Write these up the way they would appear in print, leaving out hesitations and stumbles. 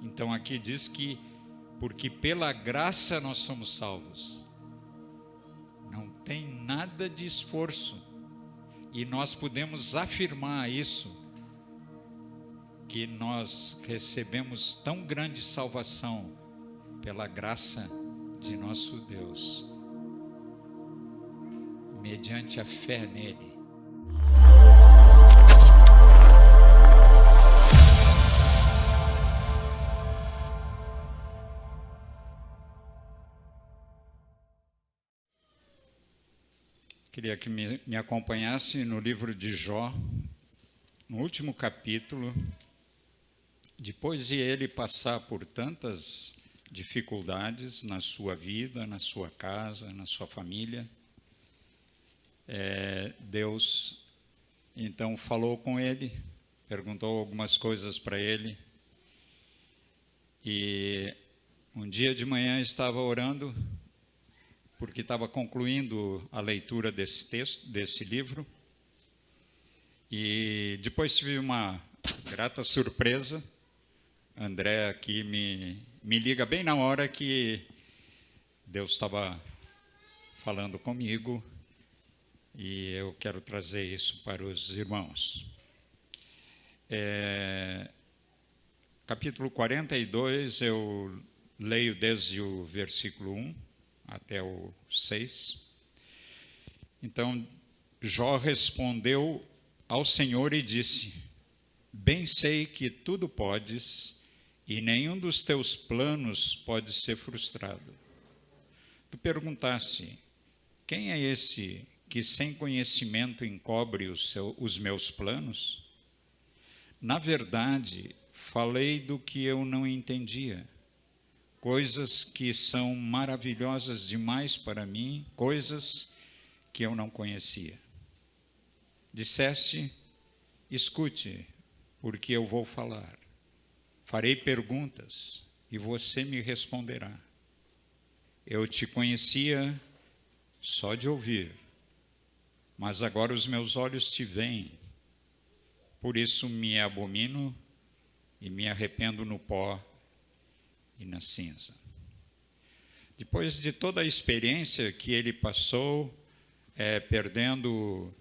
Então aqui diz que porque pela graça nós somos salvos. Não tem nada de esforço. E nós podemos afirmar isso, que nós recebemos tão grande salvação pela graça de nosso Deus, mediante a fé nele. Queria que me acompanhasse no livro de Jó, no último capítulo. Depois de ele passar por tantas dificuldades na sua vida, na sua casa, na sua família, Deus então falou com ele, perguntou algumas coisas para ele. E um dia de manhã estava orando, porque estava concluindo a leitura desse texto, desse livro, e depois tive uma grata surpresa. André aqui me liga bem na hora que Deus estava falando comigo, e eu quero trazer isso para os irmãos. Capítulo 42, eu leio desde o versículo 1 até o 6. Então, Jó respondeu ao Senhor e disse: bem sei que tudo podes, e nenhum dos teus planos pode ser frustrado. Tu perguntaste: quem é esse que sem conhecimento encobre os meus planos? Na verdade, falei do que eu não entendia, coisas que são maravilhosas demais para mim, coisas que eu não conhecia. Disseste: escute, porque eu vou falar. Farei perguntas e você me responderá. Eu te conhecia só de ouvir, mas agora os meus olhos te veem. Por isso me abomino e me arrependo no pó e na cinza. Depois de toda a experiência que ele passou, perdendo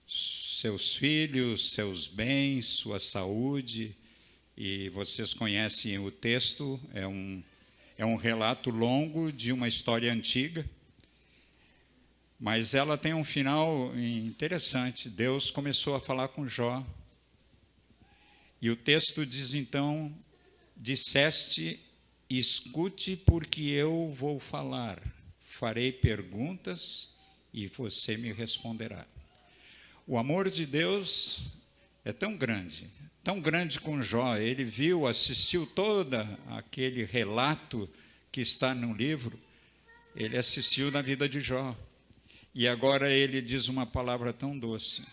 seus filhos, seus bens, sua saúde, e vocês conhecem o texto, é um relato longo de uma história antiga, mas ela tem um final interessante. Deus começou a falar com Jó, e o texto diz então: disseste, escute, porque eu vou falar, farei perguntas e você me responderá. O amor de Deus é tão grande com Jó. Ele viu, assistiu todo aquele relato que está no livro, ele assistiu na vida de Jó. E agora ele diz uma palavra tão doce.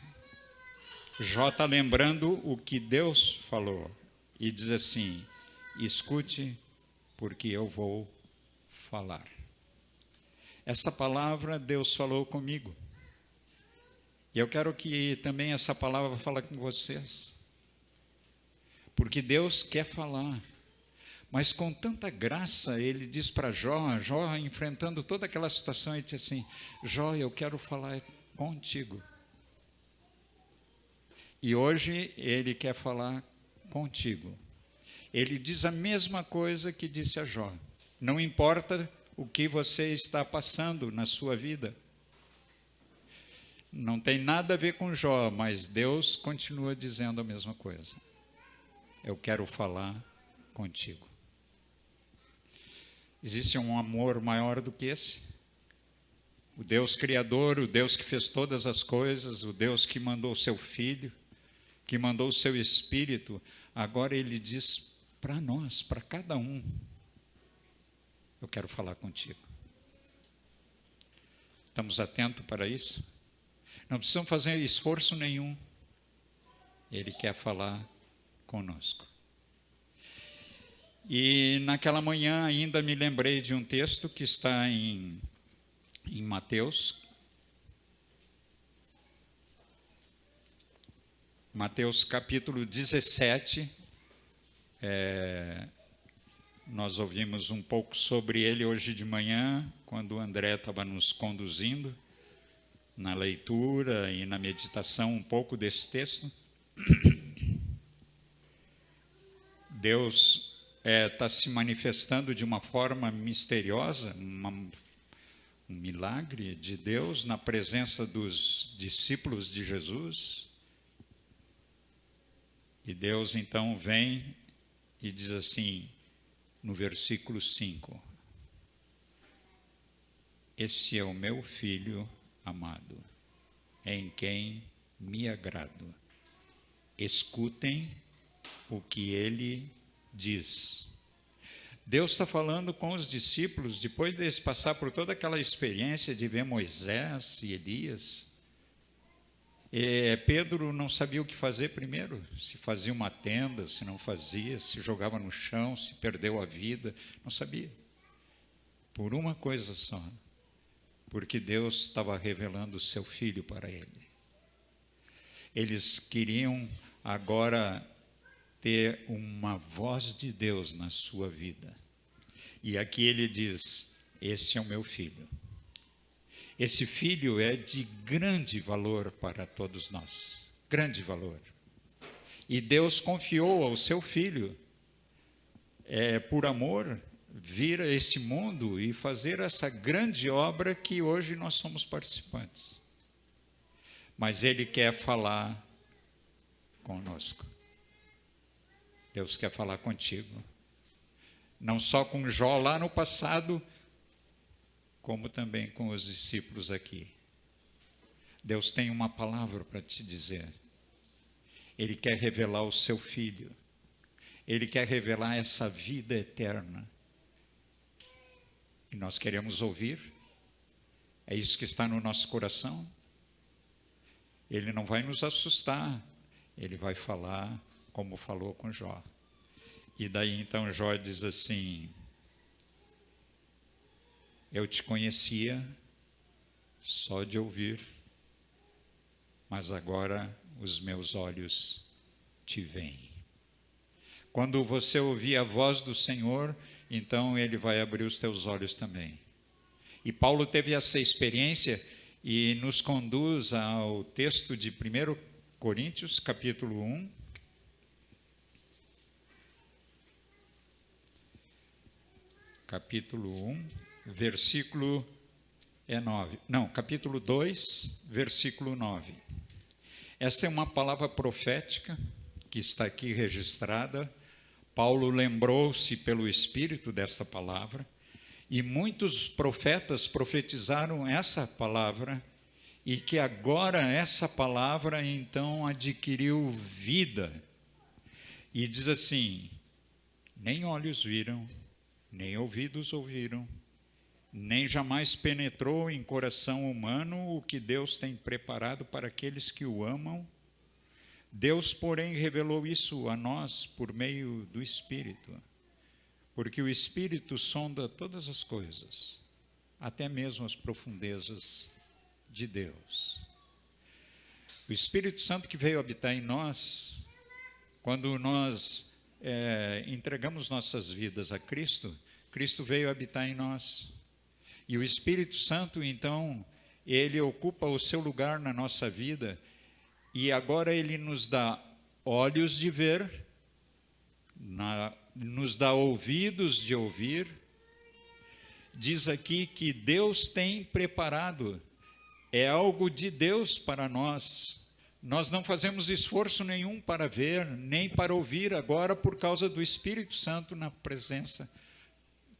Jó está lembrando o que Deus falou e diz assim: escute, porque eu vou falar. Essa palavra Deus falou comigo. E eu quero que também essa palavra fale com vocês. Porque Deus quer falar. Mas com tanta graça, ele diz para Jó, enfrentando toda aquela situação, ele diz assim: Jó, eu quero falar contigo. E hoje ele quer falar contigo. Ele diz a mesma coisa que disse a Jó. Não importa o que você está passando na sua vida. Não tem nada a ver com Jó, mas Deus continua dizendo a mesma coisa. Eu quero falar contigo. Existe um amor maior do que esse? O Deus Criador, o Deus que fez todas as coisas, o Deus que mandou o seu Filho, que mandou o seu Espírito, agora ele diz para nós, para cada um: eu quero falar contigo. Estamos atentos para isso? Não precisamos fazer esforço nenhum. Ele quer falar conosco. E naquela manhã ainda me lembrei de um texto que está em Mateus. Mateus capítulo 17, Nós ouvimos um pouco sobre ele hoje de manhã, quando o André estava nos conduzindo na leitura e na meditação um pouco desse texto. Deus está se manifestando de uma forma misteriosa, um milagre de Deus na presença dos discípulos de Jesus. E Deus então vem e diz assim, no versículo 5, este é o meu filho amado, em quem me agrado. Escutem o que ele diz. Deus está falando com os discípulos, depois deles passar por toda aquela experiência de ver Moisés e Elias. Pedro não sabia o que fazer primeiro, se fazia uma tenda, se não fazia, se jogava no chão, se perdeu a vida, não sabia. Por uma coisa só, porque Deus estava revelando o seu filho para ele. Eles queriam agora ter uma voz de Deus na sua vida. E aqui ele diz, esse é o meu filho. Esse filho é de grande valor para todos nós, grande valor. E Deus confiou ao seu filho, por amor, vir a esse mundo e fazer essa grande obra que hoje nós somos participantes. Mas ele quer falar conosco. Deus quer falar contigo. Não só com Jó lá no passado, como também com os discípulos aqui. Deus tem uma palavra para te dizer. Ele quer revelar o seu filho. Ele quer revelar essa vida eterna. E nós queremos ouvir. É isso que está no nosso coração. Ele não vai nos assustar. Ele vai falar como falou com Jó. E daí então Jó diz assim, eu te conhecia só de ouvir, mas agora os meus olhos te veem. Quando você ouvir a voz do Senhor, então ele vai abrir os teus olhos também. E Paulo teve essa experiência e nos conduz ao texto de 1 Coríntios, capítulo 1. Capítulo 1, versículo 9. Não, capítulo 2, versículo 9. Esta é uma palavra profética que está aqui registrada. Paulo lembrou-se pelo Espírito desta palavra, e muitos profetas profetizaram essa palavra, e que agora essa palavra então adquiriu vida. E diz assim, nem olhos viram, nem ouvidos ouviram, nem jamais penetrou em coração humano o que Deus tem preparado para aqueles que o amam. Deus, porém, revelou isso a nós por meio do Espírito, porque o Espírito sonda todas as coisas, até mesmo as profundezas de Deus. O Espírito Santo que veio habitar em nós, quando nós entregamos nossas vidas a Cristo, Cristo veio habitar em nós. E o Espírito Santo, então, ele ocupa o seu lugar na nossa vida, e agora ele nos dá olhos de ver, nos dá ouvidos de ouvir. Diz aqui que Deus tem preparado, é algo de Deus para nós. Nós não fazemos esforço nenhum para ver, nem para ouvir agora por causa do Espírito Santo na presença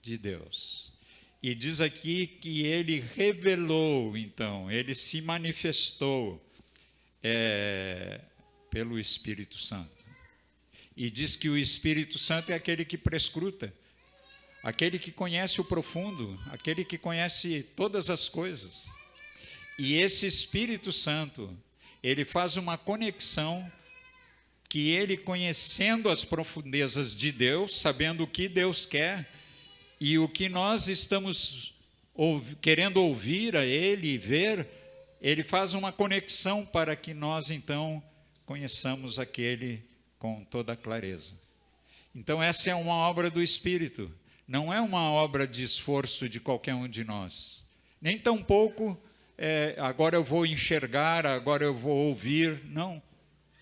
de Deus. E diz aqui que ele revelou, então, ele se manifestou pelo Espírito Santo. E diz que o Espírito Santo é aquele que prescruta, aquele que conhece o profundo, aquele que conhece todas as coisas. E esse Espírito Santo, ele faz uma conexão que ele, conhecendo as profundezas de Deus, sabendo o que Deus quer e o que nós estamos querendo ouvir a ele e ver, ele faz uma conexão para que nós, então, conheçamos aquele com toda a clareza. Então, essa é uma obra do Espírito. Não é uma obra de esforço de qualquer um de nós. Nem tampouco, agora eu vou enxergar, agora eu vou ouvir. Não.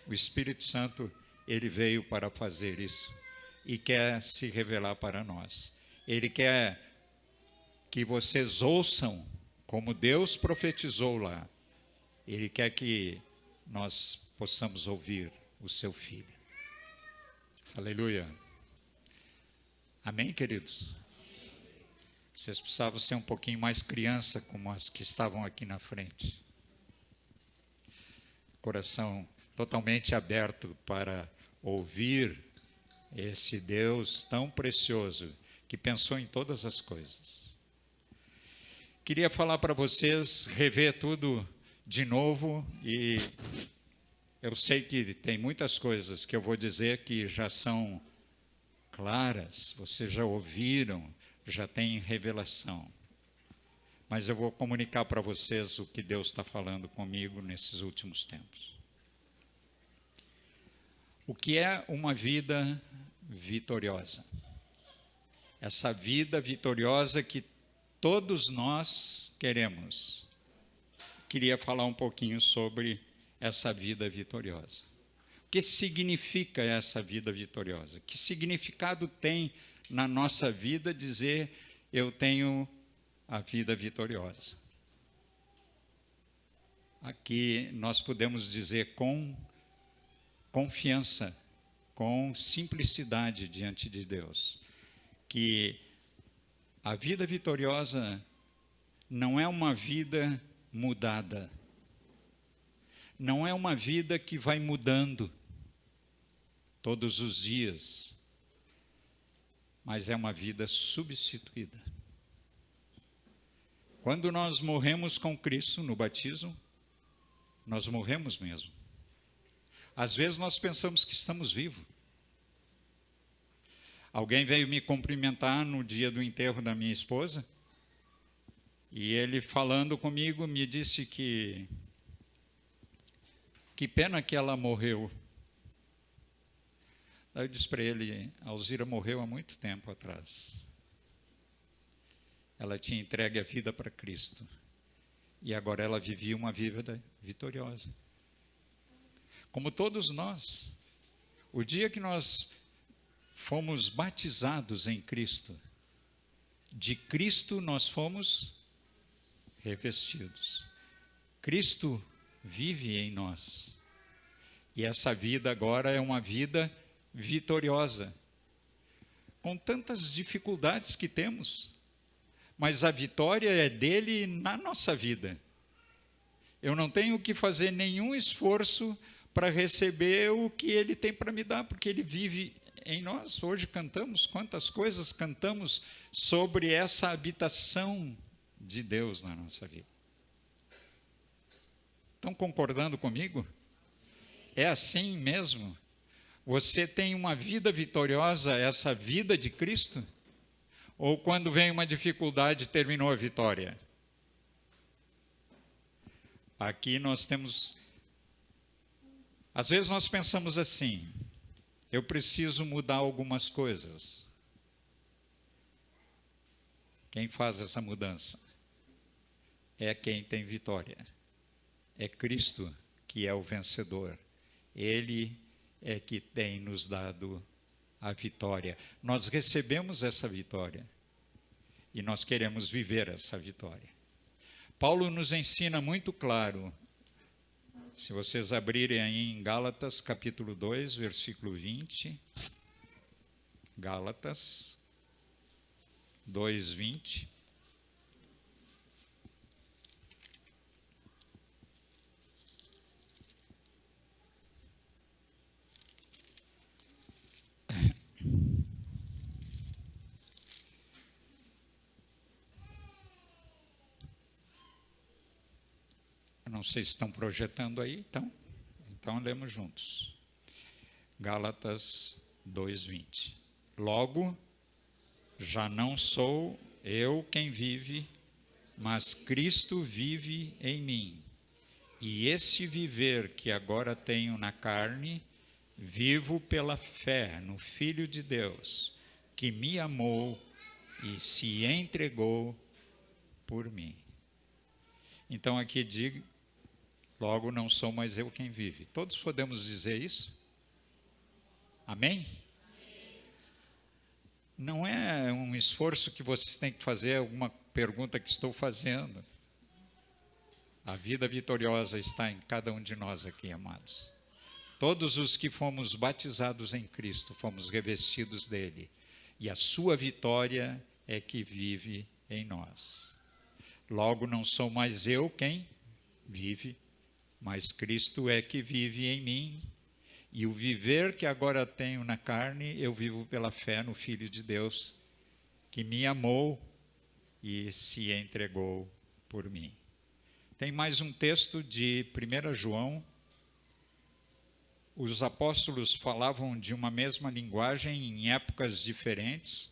O Espírito Santo, ele veio para fazer isso e quer se revelar para nós. Ele quer que vocês ouçam como Deus profetizou lá. Ele quer que nós possamos ouvir o seu Filho. Aleluia. Amém, queridos? Vocês precisavam ser um pouquinho mais criança, como as que estavam aqui na frente. Coração totalmente aberto para ouvir esse Deus tão precioso, que pensou em todas as coisas. Queria falar para vocês, rever tudo de novo, e eu sei que tem muitas coisas que eu vou dizer que já são claras, vocês já ouviram, já tem revelação. Mas eu vou comunicar para vocês o que Deus está falando comigo nesses últimos tempos. O que é uma vida vitoriosa? Essa vida vitoriosa que todos nós queremos. Queria falar um pouquinho sobre essa vida vitoriosa. O que significa essa vida vitoriosa? Que significado tem na nossa vida dizer eu tenho a vida vitoriosa? Aqui nós podemos dizer com confiança, com simplicidade diante de Deus, que a vida vitoriosa não é uma vida mudada, não é uma vida que vai mudando todos os dias, mas é uma vida substituída. Quando nós morremos com Cristo no batismo, nós morremos mesmo. Às vezes nós pensamos que estamos vivos. Alguém veio me cumprimentar no dia do enterro da minha esposa, e ele falando comigo me disse que pena que ela morreu. Aí eu disse para ele, a Alzira morreu há muito tempo atrás. Ela tinha entregue a vida para Cristo, e agora ela vivia uma vida vitoriosa. Como todos nós, o dia que nós fomos batizados em Cristo, de Cristo nós fomos revestidos. Cristo vive em nós. E essa vida agora é uma vida vitoriosa, com tantas dificuldades que temos, mas a vitória é dele na nossa vida. Eu não tenho que fazer nenhum esforço para receber o que ele tem para me dar, porque ele vive em nós. Hoje cantamos, quantas coisas cantamos sobre essa habitação de Deus na nossa vida. Estão concordando comigo? É assim mesmo? Você tem uma vida vitoriosa, essa vida de Cristo? Ou quando vem uma dificuldade, terminou a vitória? Aqui nós temos... Às vezes nós pensamos assim, eu preciso mudar algumas coisas. Quem faz essa mudança é quem tem vitória. É Cristo que é o vencedor. Ele é que tem nos dado a vitória. Nós recebemos essa vitória e nós queremos viver essa vitória. Paulo nos ensina muito claro. Se vocês abrirem aí em Gálatas, capítulo 2, versículo 20. Gálatas 2, 20. Não sei se estão projetando aí, então lemos juntos. Gálatas 2:20. Logo, já não sou eu quem vive, mas Cristo vive em mim. E esse viver que agora tenho na carne, vivo pela fé no Filho de Deus, que me amou e se entregou por mim. Então aqui digo, logo não sou mais eu quem vive. Todos podemos dizer isso? Amém? Não é um esforço que vocês têm que fazer, alguma pergunta que estou fazendo. A vida vitoriosa está em cada um de nós aqui, amados. Todos os que fomos batizados em Cristo, fomos revestidos dele. E a sua vitória é que vive em nós. Logo, não sou mais eu quem vive, mas Cristo é que vive em mim. E o viver que agora tenho na carne, eu vivo pela fé no Filho de Deus, que me amou e se entregou por mim. Tem mais um texto de 1 João. Os apóstolos falavam de uma mesma linguagem em épocas diferentes,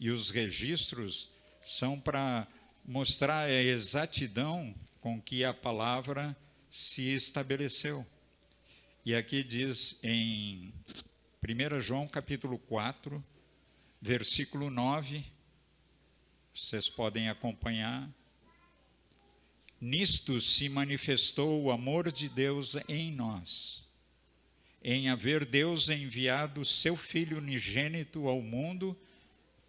e os registros são para mostrar a exatidão com que a palavra se estabeleceu. E aqui diz em 1 João capítulo 4, versículo 9, vocês podem acompanhar. Nisto se manifestou o amor de Deus em nós, em haver Deus enviado seu Filho unigênito ao mundo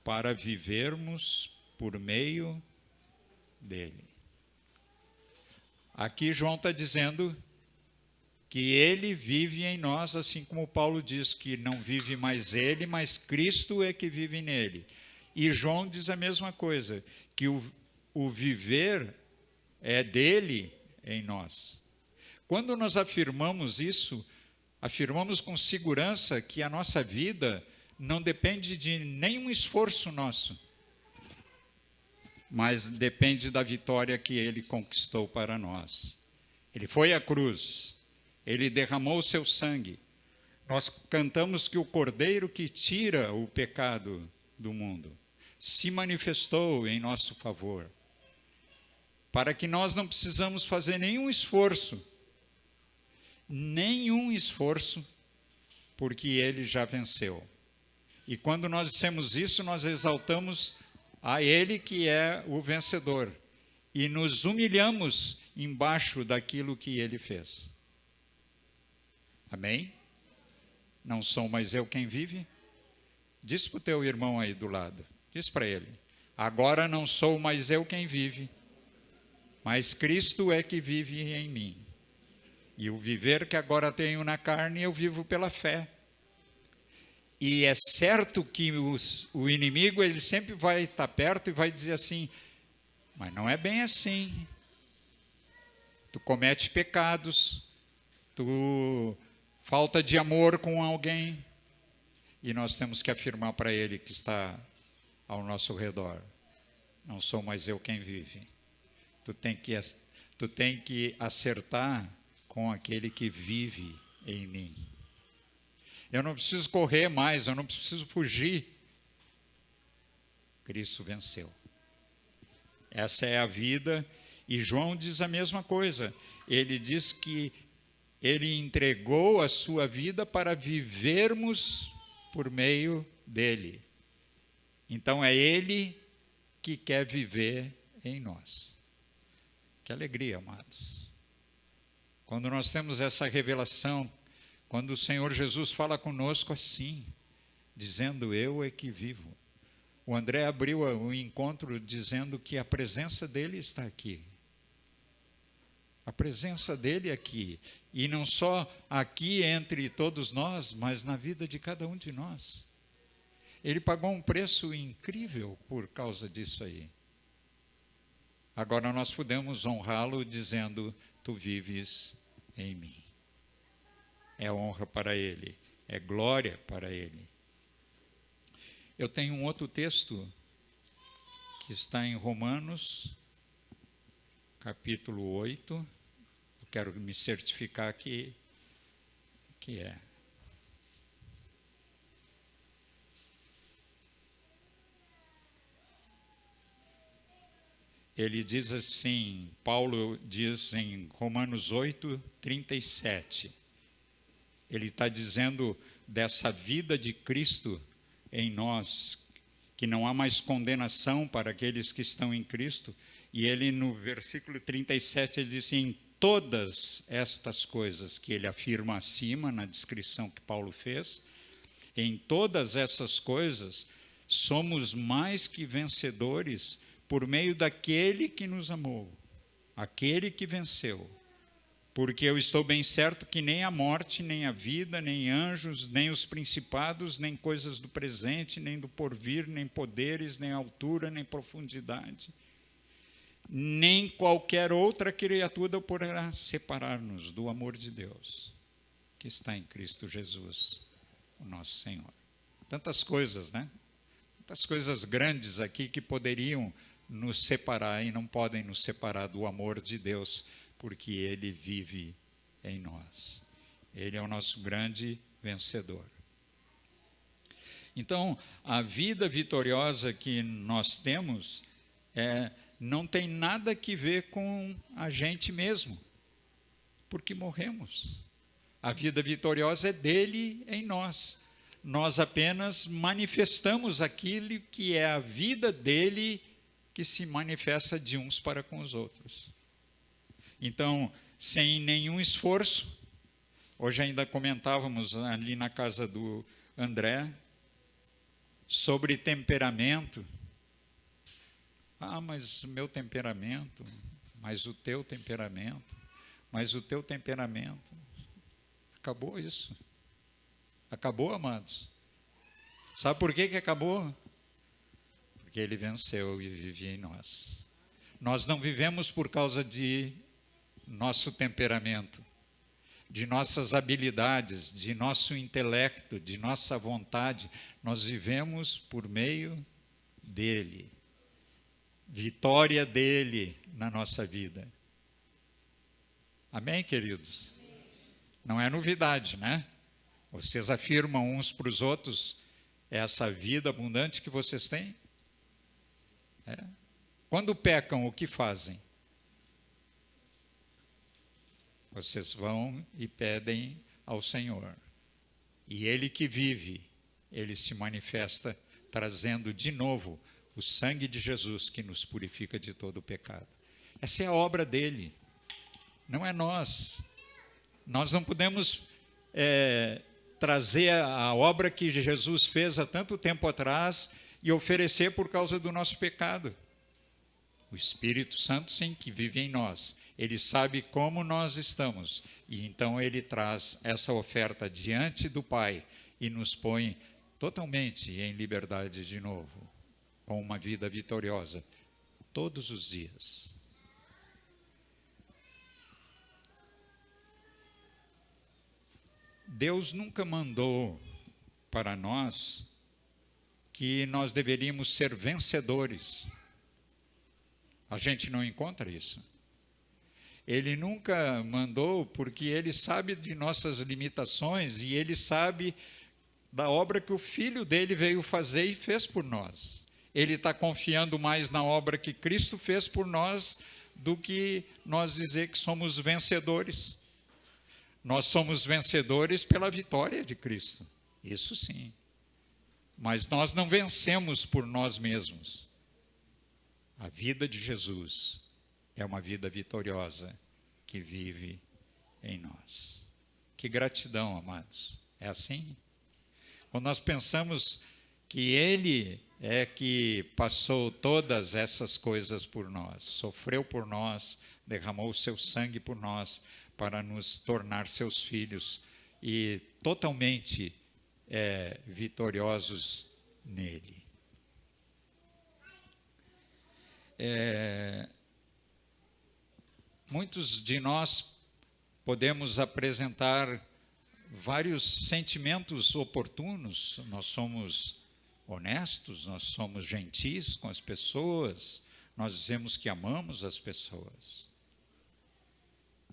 para vivermos por meio dele. Aqui João está dizendo que ele vive em nós, assim como Paulo diz que não vive mais ele, mas Cristo é que vive nele. E João diz a mesma coisa, que o viver é dele em nós. Quando nós afirmamos isso, afirmamos com segurança que a nossa vida não depende de nenhum esforço nosso, mas depende da vitória que ele conquistou para nós. Ele foi à cruz, ele derramou o seu sangue. Nós cantamos que o Cordeiro que tira o pecado do mundo se manifestou em nosso favor, para que nós não precisamos fazer nenhum esforço, porque ele já venceu. E quando nós dissemos isso, nós exaltamos a ele que é o vencedor, e nos humilhamos embaixo daquilo que ele fez. Amém? Não sou mais eu quem vive? Diz para o teu irmão aí do lado, diz para ele, agora não sou mais eu quem vive, mas Cristo é que vive em mim. E o viver que agora tenho na carne, eu vivo pela fé. E é certo que o inimigo, ele sempre vai estar perto e vai dizer assim, mas não é bem assim. Tu comete pecados, tu falta de amor com alguém, e nós temos que afirmar para ele que está ao nosso redor, não sou mais eu quem vive. Tu tem que acertar com aquele que vive em mim. Eu não preciso correr mais, eu não preciso fugir. Cristo venceu. Essa é a vida, e João diz a mesma coisa. Ele diz que ele entregou a sua vida para vivermos por meio dele. Então é ele que quer viver em nós. Que alegria, amados. Quando nós temos essa revelação, quando o Senhor Jesus fala conosco assim, dizendo, eu é que vivo. O André abriu o encontro dizendo que a presença dele está aqui. A presença dele aqui. E não só aqui entre todos nós, mas na vida de cada um de nós. Ele pagou um preço incrível por causa disso aí. Agora nós podemos honrá-lo dizendo, tu vives em mim. É honra para ele, é glória para ele. Eu tenho um outro texto que está em Romanos, capítulo 8. Eu quero me certificar que é. Ele diz assim, Paulo diz em Romanos 8, 37. Ele está dizendo dessa vida de Cristo em nós, que não há mais condenação para aqueles que estão em Cristo. E ele, no versículo 37, ele diz assim: em todas estas coisas que ele afirma acima, na descrição que Paulo fez, em todas essas coisas, somos mais que vencedores por meio daquele que nos amou, aquele que venceu. Porque eu estou bem certo que nem a morte, nem a vida, nem anjos, nem os principados, nem coisas do presente, nem do porvir, nem poderes, nem altura, nem profundidade, nem qualquer outra criatura poderá separar-nos do amor de Deus, que está em Cristo Jesus, o nosso Senhor. Tantas coisas, né? Tantas coisas grandes aqui que poderiam nos separar e não podem nos separar do amor de Deus, porque Ele vive em nós. Ele é o nosso grande vencedor. Então, a vida vitoriosa que nós temos não tem nada que ver com a gente mesmo, porque morremos. A vida vitoriosa é dele em nós. Nós apenas manifestamos aquilo que é a vida dele, que se manifesta de uns para com os outros. Então, sem nenhum esforço, hoje ainda comentávamos ali na casa do André, sobre temperamento. Ah, mas o meu temperamento, mas o teu temperamento, mas o teu temperamento. Acabou isso. Acabou, amados. Sabe por que acabou? Porque ele venceu e vive em nós. Nós não vivemos por causa de nosso temperamento, de nossas habilidades, de nosso intelecto, de nossa vontade. Nós vivemos por meio dele. Vitória dele na nossa vida. Amém, queridos? Não é novidade, né? Vocês afirmam uns para os outros essa vida abundante que vocês têm? Quando pecam, o que fazem? Vocês vão e pedem ao Senhor. E Ele que vive, Ele se manifesta trazendo de novo o sangue de Jesus que nos purifica de todo o pecado. Essa é a obra dele, não é nós. Nós não podemos trazer a obra que Jesus fez há tanto tempo atrás e oferecer por causa do nosso pecado. O Espírito Santo, sim, que vive em nós, ele sabe como nós estamos, e então ele traz essa oferta diante do Pai e nos põe totalmente em liberdade de novo, com uma vida vitoriosa, todos os dias. Deus nunca mandou para nós que nós deveríamos ser vencedores. A gente não encontra isso. Ele nunca mandou porque ele sabe de nossas limitações e ele sabe da obra que o Filho dele veio fazer e fez por nós. Ele está confiando mais na obra que Cristo fez por nós do que nós dizer que somos vencedores. Nós somos vencedores pela vitória de Cristo, isso sim. Mas nós não vencemos por nós mesmos. A vida de Jesus é uma vida vitoriosa que vive em nós. Que gratidão, amados. É assim? Quando nós pensamos que Ele é que passou todas essas coisas por nós, sofreu por nós, derramou o seu sangue por nós, para nos tornar seus filhos e totalmente vitoriosos nele. Muitos de nós podemos apresentar vários sentimentos oportunos, nós somos honestos, nós somos gentis com as pessoas, nós dizemos que amamos as pessoas.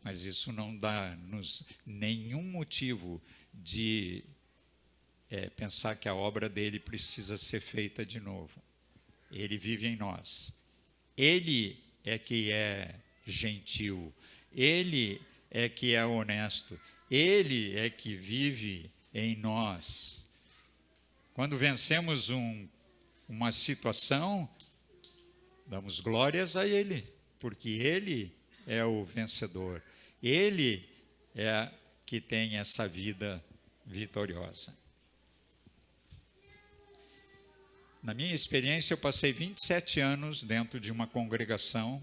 Mas isso não dá-nos nenhum motivo de pensar que a obra dele precisa ser feita de novo. Ele vive em nós. Ele é que é gentil. Ele é que é honesto. Ele é que vive em nós. Quando vencemos um uma situação, damos glórias a Ele, porque Ele é o vencedor. Ele é que tem essa vida vitoriosa. Na minha experiência, eu passei 27 anos dentro de uma congregação,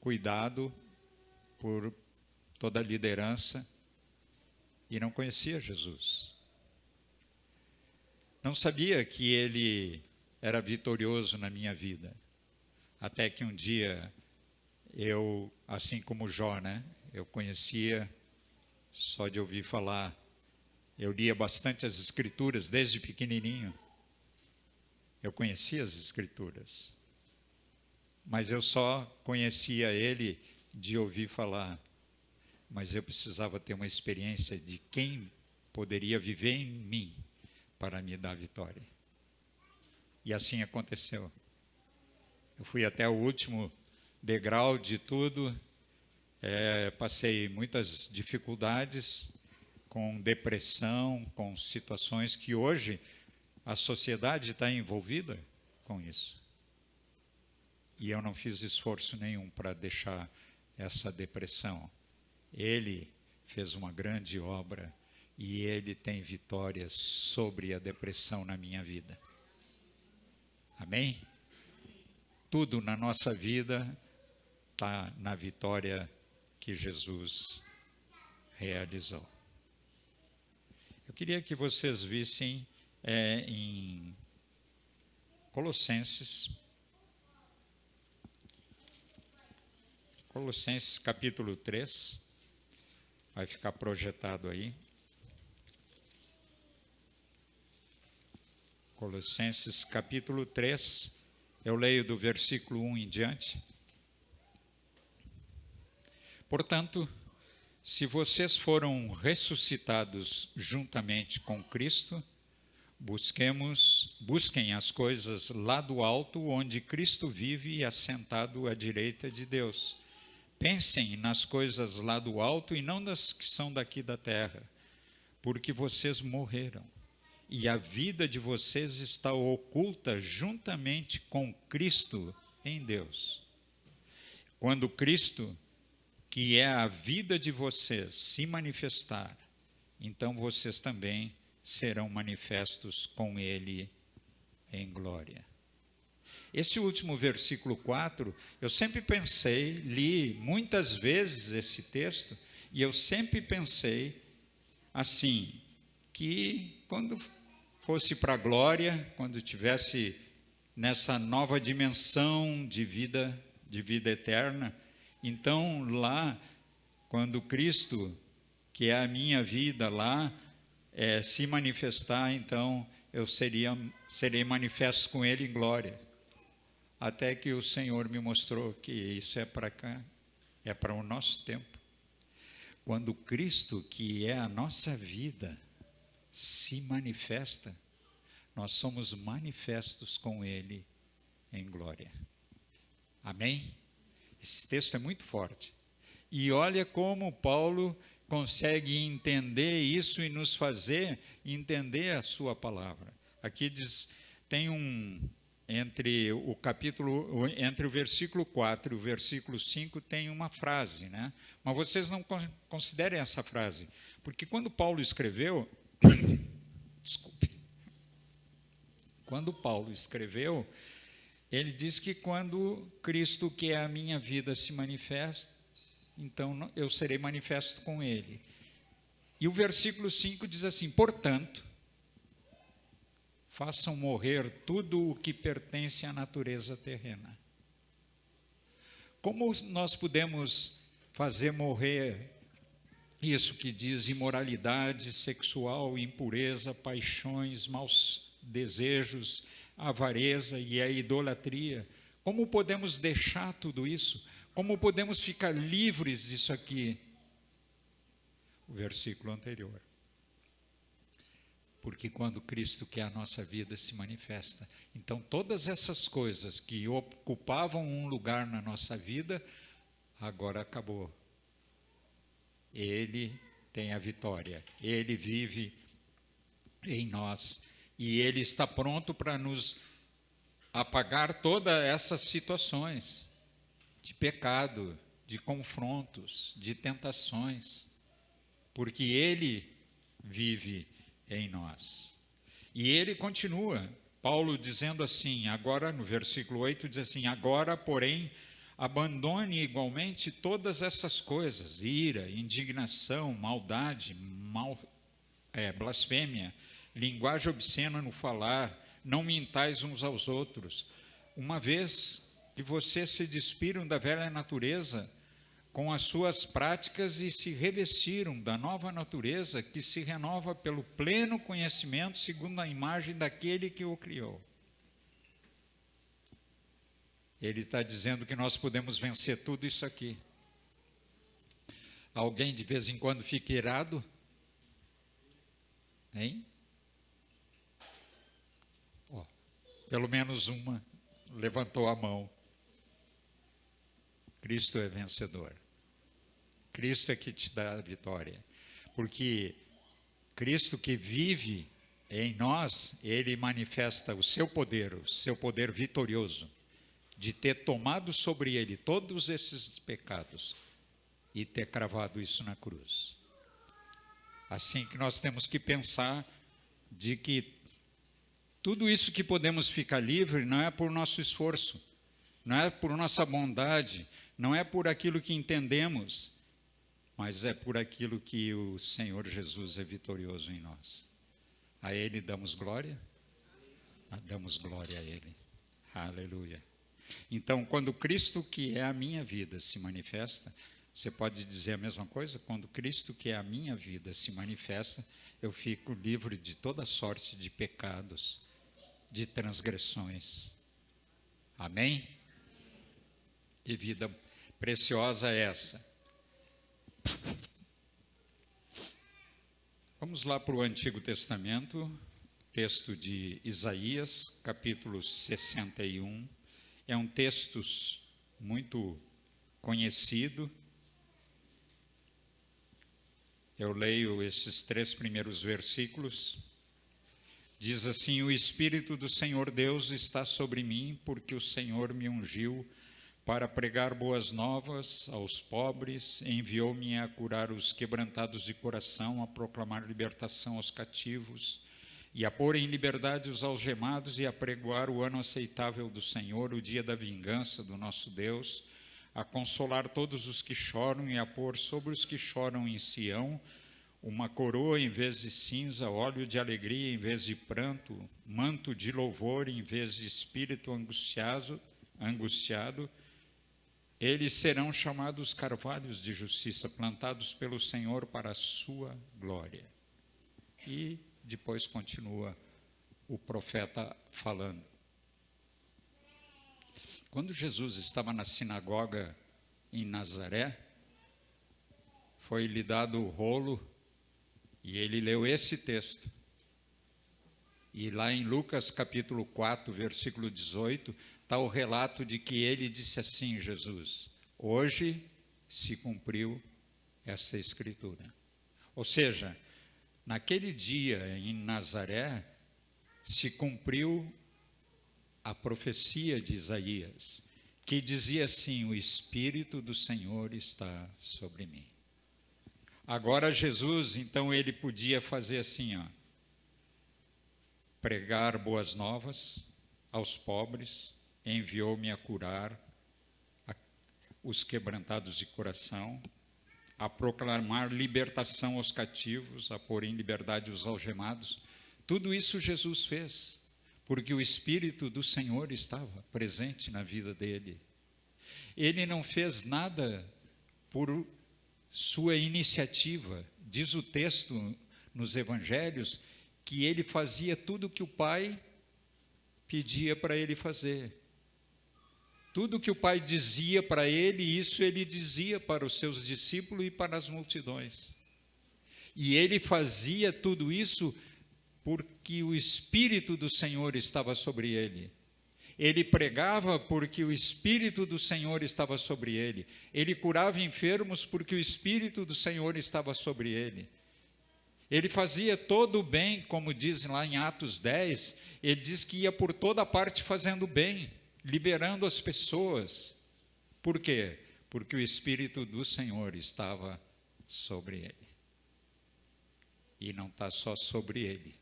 cuidado por toda a liderança, e não conhecia Jesus. Não sabia que Ele era vitorioso na minha vida. Até que um dia, eu, assim como Jó, eu conhecia só de ouvir falar. Eu lia bastante as Escrituras desde pequenininho. Eu conhecia as Escrituras. Mas eu só conhecia Ele de ouvir falar. Mas eu precisava ter uma experiência de quem poderia viver em mim para me dar vitória. E assim aconteceu. Eu fui até o último degrau de tudo, passei muitas dificuldades com depressão, com situações que hoje a sociedade está envolvida com isso. E eu não fiz esforço nenhum para deixar essa depressão. Ele fez uma grande obra e Ele tem vitórias sobre a depressão na minha vida. Amém? Tudo na nossa vida está na vitória que Jesus realizou. Eu queria que vocês vissem em Colossenses capítulo 3, vai ficar projetado aí. Colossenses capítulo 3, eu leio do versículo 1 em diante. Portanto, se vocês foram ressuscitados juntamente com Cristo, busquem as coisas lá do alto, onde Cristo vive assentado à direita de Deus. Pensem nas coisas lá do alto e não nas que são daqui da terra, porque vocês morreram, e a vida de vocês está oculta juntamente com Cristo em Deus. Quando Cristo, que é a vida de vocês, se manifestar, então vocês também serão manifestos com Ele em glória. Esse último versículo 4, eu sempre pensei, li muitas vezes esse texto, e eu sempre pensei assim, que quando fosse para a glória, quando tivesse nessa nova dimensão de vida eterna, então lá, quando Cristo, que é a minha vida lá, se manifestar, então eu serei manifesto com Ele em glória. Até que o Senhor me mostrou que isso é para cá, é para o nosso tempo. Quando Cristo, que é a nossa vida, se manifesta, nós somos manifestos com Ele em glória. Amém? Esse texto é muito forte. E olha como Paulo consegue entender isso e nos fazer entender a sua palavra. Aqui diz, tem entre o versículo 4 e o versículo 5 tem uma frase, Mas vocês não considerem essa frase, porque quando Paulo escreveu, ele diz que quando Cristo, que é a minha vida, se manifesta, então eu serei manifesto com Ele. E o versículo 5 diz assim, portanto, façam morrer tudo o que pertence à natureza terrena. Como nós podemos fazer morrer isso que diz imoralidade sexual, impureza, paixões, maus desejos, avareza e a idolatria? Como podemos deixar tudo isso? Como podemos ficar livres disso aqui? O versículo anterior. Porque quando Cristo, que é a nossa vida, se manifesta, então todas essas coisas que ocupavam um lugar na nossa vida, agora acabou. Ele tem a vitória, Ele vive em nós, e Ele está pronto para nos apagar todas essas situações de pecado, de confrontos, de tentações, porque Ele vive em nós. E Ele continua, Paulo dizendo assim, agora no versículo 8 diz assim, agora, porém, abandone igualmente todas essas coisas, ira, indignação, maldade, blasfêmia, linguagem obscena no falar, não mintais uns aos outros, uma vez que vocês se despiram da velha natureza com as suas práticas e se revestiram da nova natureza que se renova pelo pleno conhecimento segundo a imagem daquele que o criou. Ele está dizendo que nós podemos vencer tudo isso aqui. Alguém de vez em quando fica irado? Hein? Pelo menos uma levantou a mão. Cristo é vencedor. Cristo é que te dá a vitória. Porque Cristo que vive em nós, Ele manifesta o seu poder vitorioso, de ter tomado sobre Ele todos esses pecados e ter cravado isso na cruz. Assim que nós temos que pensar de que tudo isso que podemos ficar livre não é por nosso esforço, não é por nossa bondade, não é por aquilo que entendemos, mas é por aquilo que o Senhor Jesus é vitorioso em nós. A Ele damos glória? Damos glória a Ele. Aleluia. Então, quando Cristo, que é a minha vida, se manifesta, você pode dizer a mesma coisa? Quando Cristo, que é a minha vida, se manifesta, eu fico livre de toda sorte de pecados, de transgressões. Amém? Que vida preciosa é essa. Vamos lá para o Antigo Testamento, texto de Isaías, capítulo 61. É um texto muito conhecido. Eu leio esses 3 primeiros versículos. Diz assim: o Espírito do Senhor Deus está sobre mim, porque o Senhor me ungiu para pregar boas novas aos pobres, enviou-me a curar os quebrantados de coração, a proclamar libertação aos cativos, e a pôr em liberdade os algemados, e a pregoar o ano aceitável do Senhor, o dia da vingança do nosso Deus, a consolar todos os que choram, e a pôr sobre os que choram em Sião uma coroa em vez de cinza, óleo de alegria em vez de pranto, manto de louvor em vez de espírito angustiado. Eles serão chamados carvalhos de justiça, plantados pelo Senhor para a sua glória. E depois continua o profeta falando. Quando Jesus estava na sinagoga em Nazaré, foi-lhe dado o rolo e ele leu esse texto. E lá em Lucas capítulo 4, versículo 18, está o relato de que ele disse assim, Jesus: hoje se cumpriu essa escritura. Ou seja, naquele dia em Nazaré, se cumpriu a profecia de Isaías, que dizia assim: o Espírito do Senhor está sobre mim. Agora Jesus, então, ele podia fazer assim, pregar boas novas aos pobres, enviou-me a curar os quebrantados de coração, a proclamar libertação aos cativos, a pôr em liberdade os algemados. Tudo isso Jesus fez, porque o Espírito do Senhor estava presente na vida dele. Ele não fez nada por sua iniciativa. Diz o texto nos evangelhos que ele fazia tudo o que o Pai pedia para ele fazer. Tudo o que o Pai dizia para ele, isso ele dizia para os seus discípulos e para as multidões. E ele fazia tudo isso porque o Espírito do Senhor estava sobre ele. Ele pregava porque o Espírito do Senhor estava sobre ele. Ele curava enfermos porque o Espírito do Senhor estava sobre ele. Ele fazia todo o bem, como diz lá em Atos 10, ele diz que ia por toda parte fazendo bem, liberando as pessoas. Por quê? Porque o Espírito do Senhor estava sobre ele. E não está só sobre ele.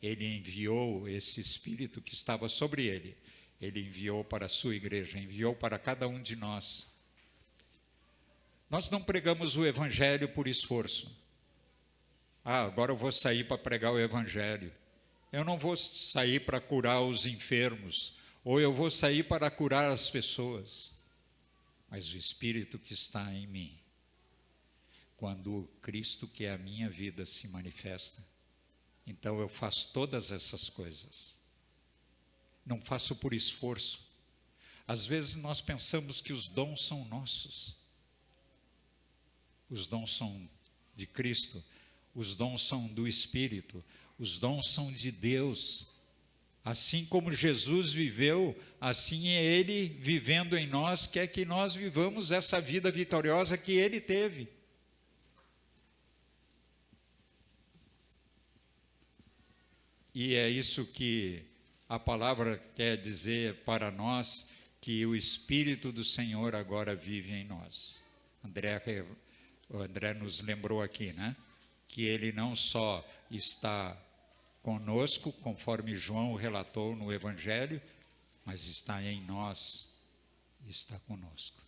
Ele enviou esse Espírito que estava sobre ele. Ele enviou para a sua igreja, enviou para cada um de nós. Nós não pregamos o Evangelho por esforço. Agora eu vou sair para pregar o Evangelho. Eu não vou sair para curar os enfermos, ou eu vou sair para curar as pessoas. Mas o Espírito que está em mim, quando o Cristo que é a minha vida se manifesta, então eu faço todas essas coisas. Não faço por esforço. Às vezes nós pensamos que os dons são nossos. Os dons são de Cristo, os dons são do Espírito, os dons são de Deus. Assim como Jesus viveu, assim é Ele vivendo em nós, quer que nós vivamos essa vida vitoriosa que Ele teve. E é isso que a palavra quer dizer para nós, que o Espírito do Senhor agora vive em nós. O André nos lembrou aqui, né? Que Ele não só está conosco, conforme João relatou no Evangelho, mas está em nós, está conosco.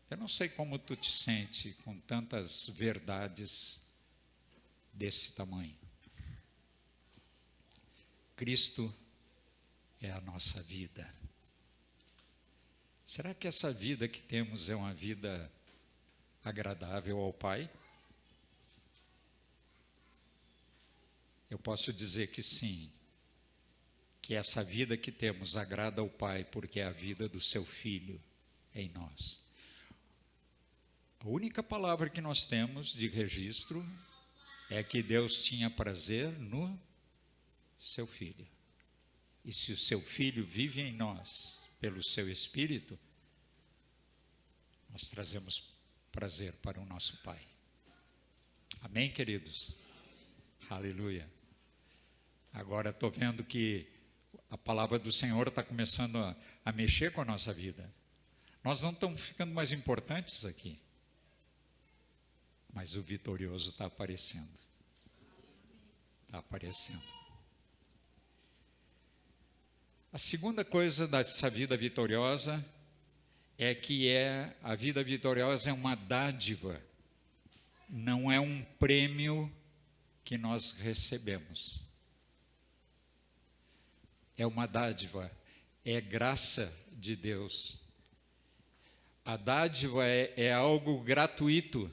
Eu não sei como tu te sente com tantas verdades desse tamanho. Cristo é a nossa vida. Será que essa vida que temos é uma vida agradável ao Pai? Eu posso dizer que sim, que essa vida que temos agrada ao Pai, porque é a vida do seu Filho em nós. A única palavra que nós temos de registro é que Deus tinha prazer no seu Filho. E se o seu Filho vive em nós, pelo seu Espírito, nós trazemos prazer para o nosso Pai. Amém, queridos? Aleluia. Agora estou vendo que a palavra do Senhor está começando a mexer com a nossa vida. Nós não estamos ficando mais importantes aqui, mas o vitorioso está aparecendo. Está aparecendo. A segunda coisa dessa vida vitoriosa é que a vida vitoriosa é uma dádiva, não é um prêmio que nós recebemos. É uma dádiva, é graça de Deus. A dádiva é algo gratuito.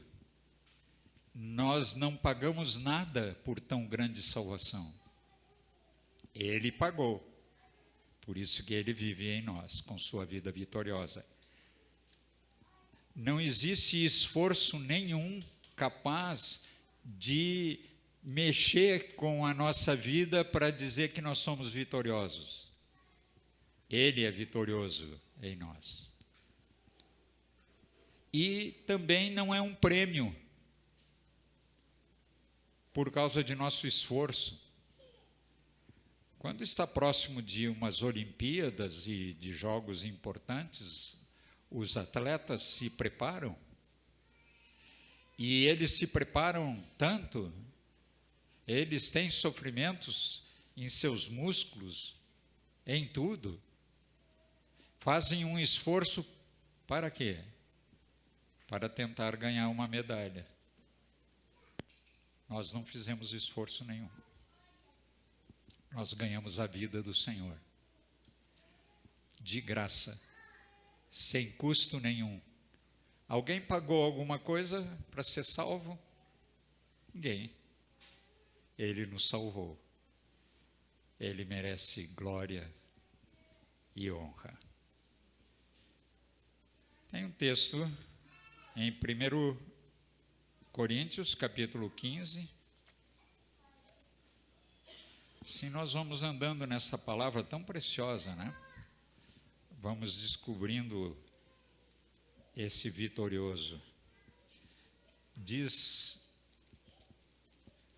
Nós não pagamos nada por tão grande salvação. Ele pagou. Por isso que Ele vive em nós, com sua vida vitoriosa. Não existe esforço nenhum capaz de mexer com a nossa vida para dizer que nós somos vitoriosos. Ele é vitorioso em nós. E também não é um prêmio por causa de nosso esforço. Quando está próximo de umas Olimpíadas e de jogos importantes, os atletas se preparam. E eles se preparam tanto, eles têm sofrimentos em seus músculos, em tudo. Fazem um esforço para quê? Para tentar ganhar uma medalha. Nós não fizemos esforço nenhum. Nós ganhamos a vida do Senhor. De graça, sem custo nenhum. Alguém pagou alguma coisa para ser salvo? Ninguém. Ele nos salvou. Ele merece glória e honra. Tem um texto em 1 Coríntios, capítulo 15. Se nós vamos andando nessa palavra tão preciosa, né? Vamos descobrindo esse vitorioso. diz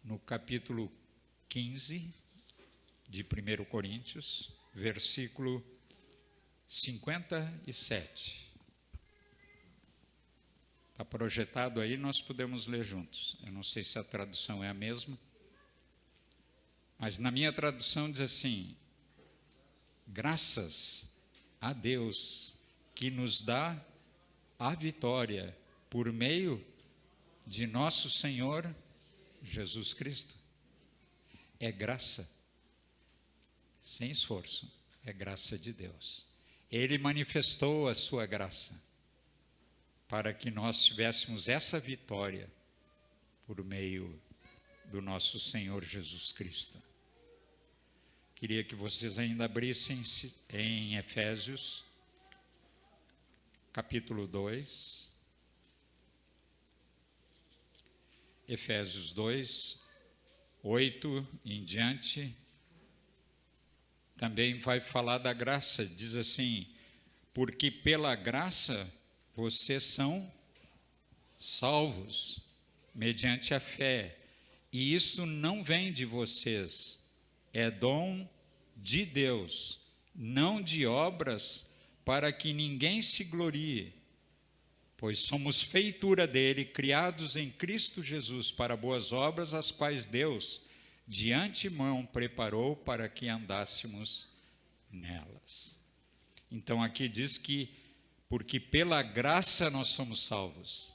no capítulo 15 de 1 Coríntios, versículo 57. Está projetado aí, nós podemos ler juntos. Eu não sei se a tradução é a mesma, mas na minha tradução diz assim: graças a Deus que nos dá a vitória por meio de nosso Senhor Jesus Cristo. É graça, sem esforço, é graça de Deus. Ele manifestou a sua graça para que nós tivéssemos essa vitória por meio do nosso Senhor Jesus Cristo. Queria que vocês ainda abrissem em Efésios, capítulo 2. Efésios 2, 8 em diante, também vai falar da graça. Diz assim: porque pela graça vocês são salvos, mediante a fé, e isso não vem de vocês, é dom de Deus, não de obras, para que ninguém se glorie, pois somos feitura dele, criados em Cristo Jesus para boas obras, as quais Deus de antemão preparou para que andássemos nelas. Então aqui diz que porque pela graça nós somos salvos.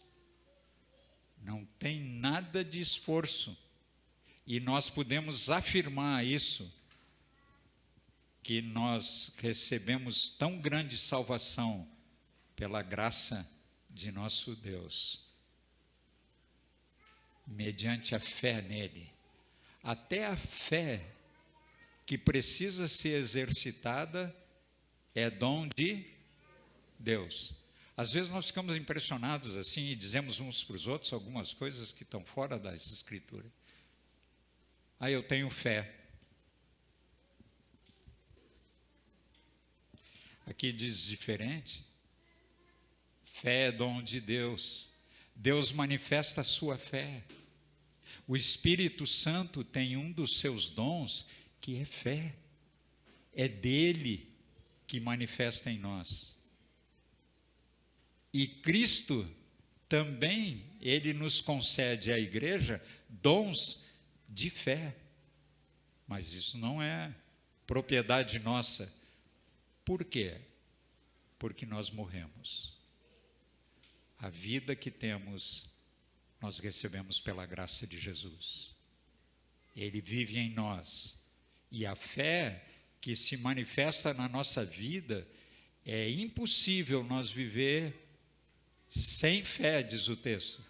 Não tem nada de esforço. E nós podemos afirmar isso, que nós recebemos tão grande salvação pela graça de nosso Deus, mediante a fé nele. Até a fé que precisa ser exercitada é dom de Deus. Às vezes nós ficamos impressionados assim e dizemos uns para os outros algumas coisas que estão fora das Escrituras. Eu tenho fé. Aqui diz diferente. Fé é dom de Deus. Deus manifesta a sua fé. O Espírito Santo tem um dos seus dons que é fé. É dele que manifesta em nós. E Cristo também, ele nos concede à igreja dons de fé. Mas isso não é propriedade nossa. Por quê? Porque nós morremos. A vida que temos, nós recebemos pela graça de Jesus. Ele vive em nós. E a fé que se manifesta na nossa vida, é impossível nós viver sem fé, diz o texto.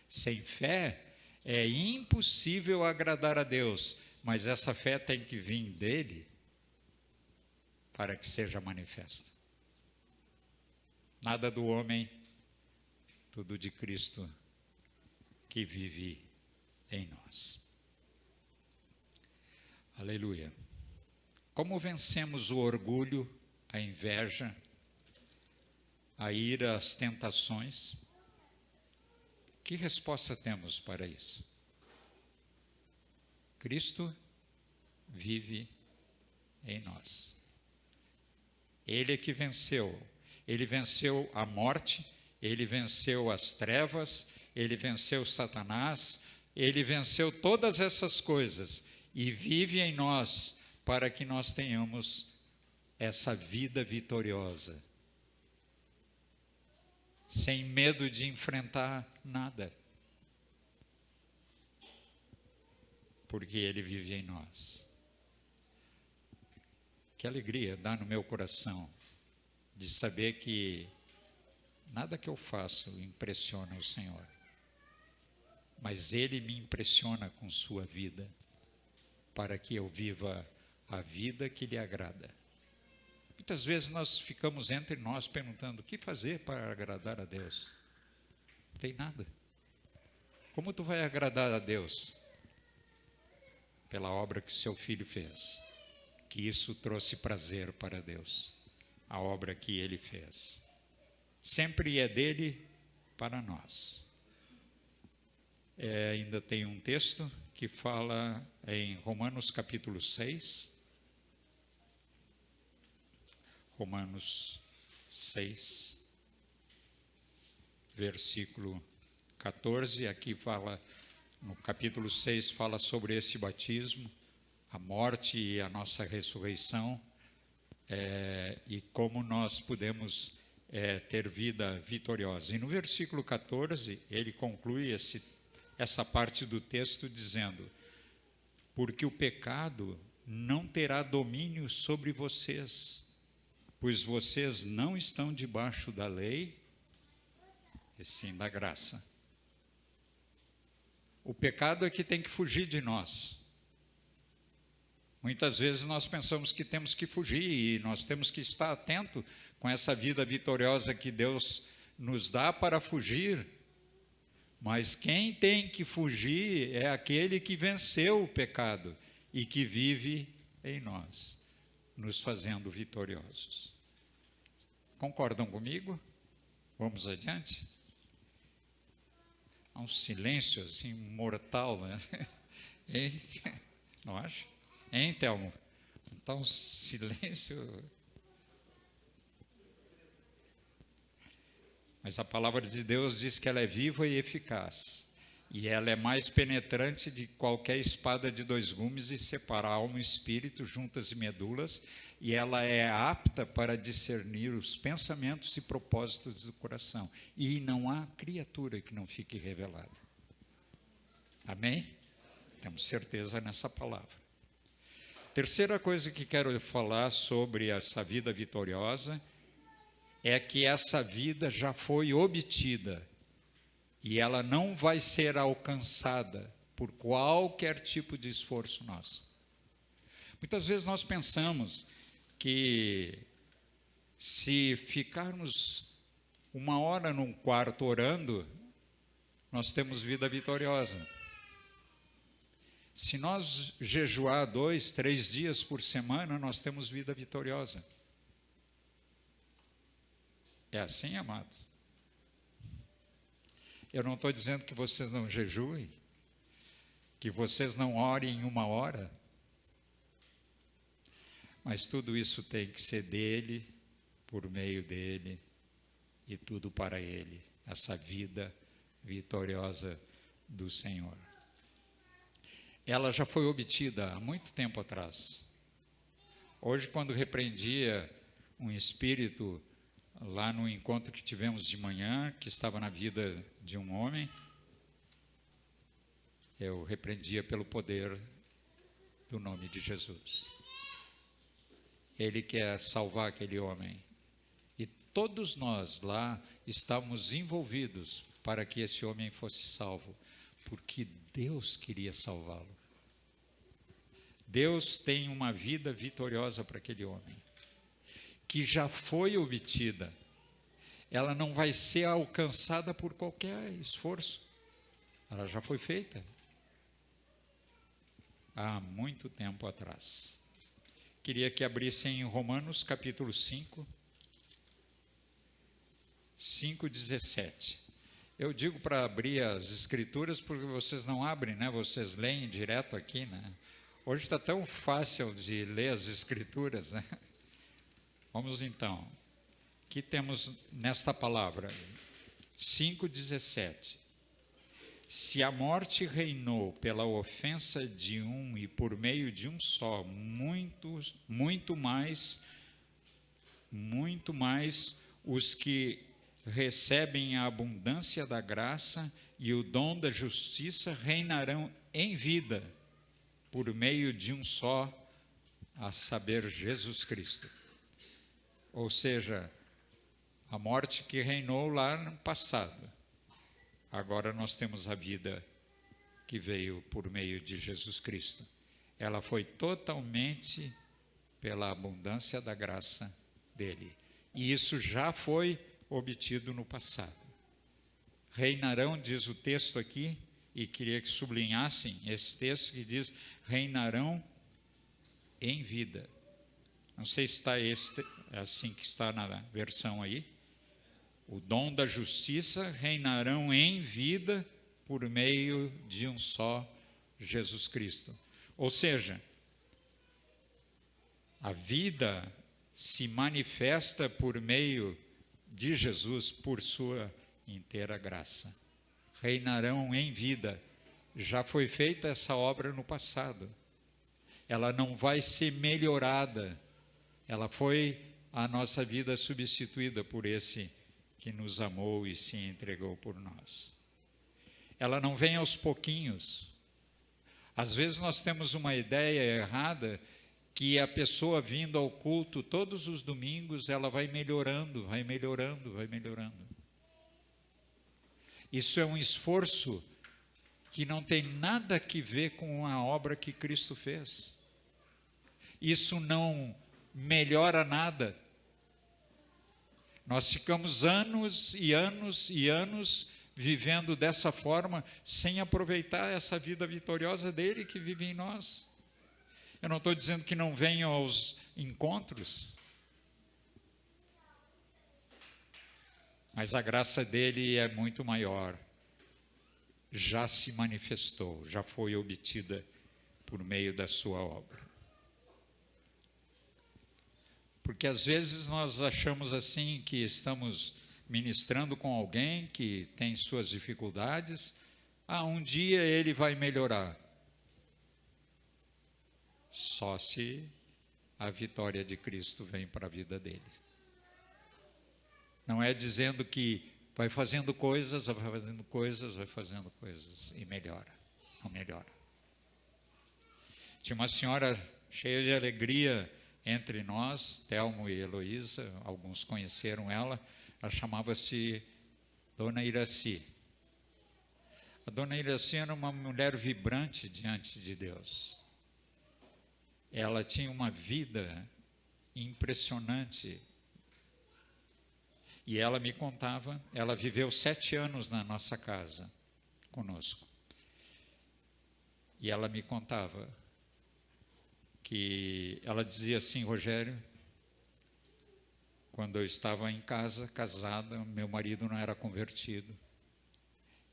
Sem fé, é impossível agradar a Deus. Mas essa fé tem que vir dele para que seja manifesta. Nada do homem, tudo de Cristo que vive em nós. Aleluia. Como vencemos o orgulho, a inveja, a ira, as tentações? Que resposta temos para isso? Cristo vive em nós. Ele é que venceu. Ele venceu a morte, ele venceu as trevas, ele venceu Satanás, ele venceu todas essas coisas e vive em nós para que nós tenhamos essa vida vitoriosa, sem medo de enfrentar nada, porque ele vive em nós. Que alegria dá no meu coração de saber que nada que eu faço impressiona o Senhor, mas Ele me impressiona com sua vida, para que eu viva a vida que lhe agrada. Muitas vezes nós ficamos entre nós perguntando: o que fazer para agradar a Deus? Não tem nada. Como tu vai agradar a Deus? Pela obra que seu filho fez, que isso trouxe prazer para Deus, a obra que ele fez. Sempre é dele para nós. Ainda tem um texto que fala em Romanos capítulo 6. Romanos 6, versículo 14. Aqui fala, no capítulo 6, fala sobre esse batismo, a morte e a nossa ressurreição, e como nós podemos ter vida vitoriosa. E no versículo 14, ele conclui essa parte do texto dizendo: porque o pecado não terá domínio sobre vocês, pois vocês não estão debaixo da lei, e sim da graça. O pecado é que tem que fugir de nós. Muitas vezes nós pensamos que temos que fugir, e nós temos que estar atento com essa vida vitoriosa que Deus nos dá para fugir. Mas quem tem que fugir é aquele que venceu o pecado e que vive em nós, nos fazendo vitoriosos. Concordam comigo? Vamos adiante? Há um silêncio assim mortal, né? Hein? Não acha? Hein, Thelmo? Está um silêncio. Mas a palavra de Deus diz que ela é viva e eficaz. E ela é mais penetrante de qualquer espada de 2 gumes e separa alma e espírito, juntas e medulas. E ela é apta para discernir os pensamentos e propósitos do coração. E não há criatura que não fique revelada. Amém? Temos certeza nessa palavra. Terceira coisa que quero falar sobre essa vida vitoriosa é que essa vida já foi obtida e ela não vai ser alcançada por qualquer tipo de esforço nosso. Muitas vezes nós pensamos que se ficarmos 1 hora num quarto orando, nós temos vida vitoriosa. Se nós jejuar 2, 3 dias por semana, nós temos vida vitoriosa. É assim, amado? Eu não estou dizendo que vocês não jejuem, que vocês não orem em 1 hora, mas tudo isso tem que ser dele, por meio dele, e tudo para ele, essa vida vitoriosa do Senhor. Ela já foi obtida há muito tempo atrás. Hoje, quando repreendia um espírito lá no encontro que tivemos de manhã, que estava na vida de um homem, eu repreendia pelo poder do nome de Jesus. Ele quer salvar aquele homem. E todos nós lá estávamos envolvidos para que esse homem fosse salvo, porque Deus queria salvá-lo. Deus tem uma vida vitoriosa para aquele homem, que já foi obtida. Ela não vai ser alcançada por qualquer esforço. Ela já foi feita há muito tempo atrás. Queria que abrissem em Romanos capítulo 5, 5:17. Eu digo para abrir as escrituras porque vocês não abrem, né? Vocês leem direto aqui, né? Hoje está tão fácil de ler as escrituras, né? Vamos então. Aqui temos nesta palavra, 5:17. Se a morte reinou pela ofensa de um e por meio de um só, muito mais os que recebem a abundância da graça e o dom da justiça reinarão em vida por meio de um só, a saber, Jesus Cristo. Ou seja, a morte que reinou lá no passado, agora nós temos a vida que veio por meio de Jesus Cristo. Ela foi totalmente pela abundância da graça dele. E isso já foi obtido no passado. Reinarão, diz o texto aqui, e queria que sublinhassem esse texto que diz, reinarão em vida. Não sei se está assim que está na versão aí. O dom da justiça reinarão em vida por meio de um só Jesus Cristo. Ou seja, a vida se manifesta por meio de Jesus, por sua inteira graça. Reinarão em vida. Já foi feita essa obra no passado. Ela não vai ser melhorada. Ela foi a nossa vida substituída por esse que nos amou e se entregou por nós. Ela não vem aos pouquinhos. Às vezes nós temos uma ideia errada que a pessoa vindo ao culto todos os domingos, ela vai melhorando, vai melhorando, vai melhorando. Isso é um esforço que não tem nada a ver com a obra que Cristo fez. Isso não melhora nada. Nós ficamos anos e anos e anos vivendo dessa forma, sem aproveitar essa vida vitoriosa dele que vive em nós. Eu não estou dizendo que não venham aos encontros, mas a graça dele é muito maior. Já se manifestou, já foi obtida por meio da sua obra. Porque às vezes nós achamos assim que estamos ministrando com alguém que tem suas dificuldades, um dia ele vai melhorar. Só se a vitória de Cristo vem para a vida dele. Não é dizendo que vai fazendo coisas, vai fazendo coisas, vai fazendo coisas e melhora. Não melhora. Tinha uma senhora cheia de alegria entre nós, Telmo e Heloísa, alguns conheceram ela chamava-se Dona Iraci. A Dona Iraci era uma mulher vibrante diante de Deus. Ela tinha uma vida impressionante. E ela me contava, ela viveu 7 anos na nossa casa, conosco. E ela me contava que ela dizia assim, Rogério, quando eu estava em casa, casada, meu marido não era convertido.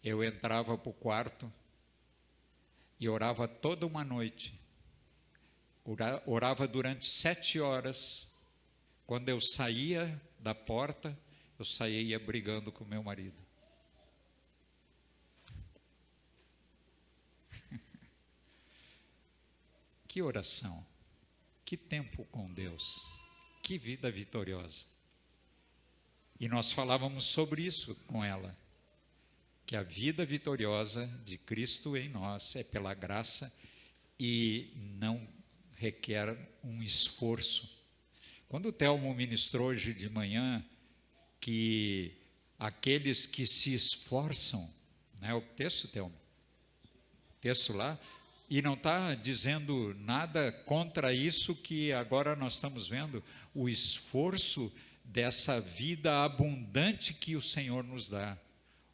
Eu entrava para o quarto e orava toda uma noite. Orava durante 7 horas. Quando eu saía da porta, eu saía brigando com meu marido. Que oração, que tempo com Deus, que vida vitoriosa. E nós falávamos sobre isso com ela, que a vida vitoriosa de Cristo em nós é pela graça e não requer um esforço. Quando o Telmo ministrou hoje de manhã, que aqueles que se esforçam, né, o texto, Telmo? O texto lá, e não está dizendo nada contra isso que agora nós estamos vendo, o esforço dessa vida abundante que o Senhor nos dá.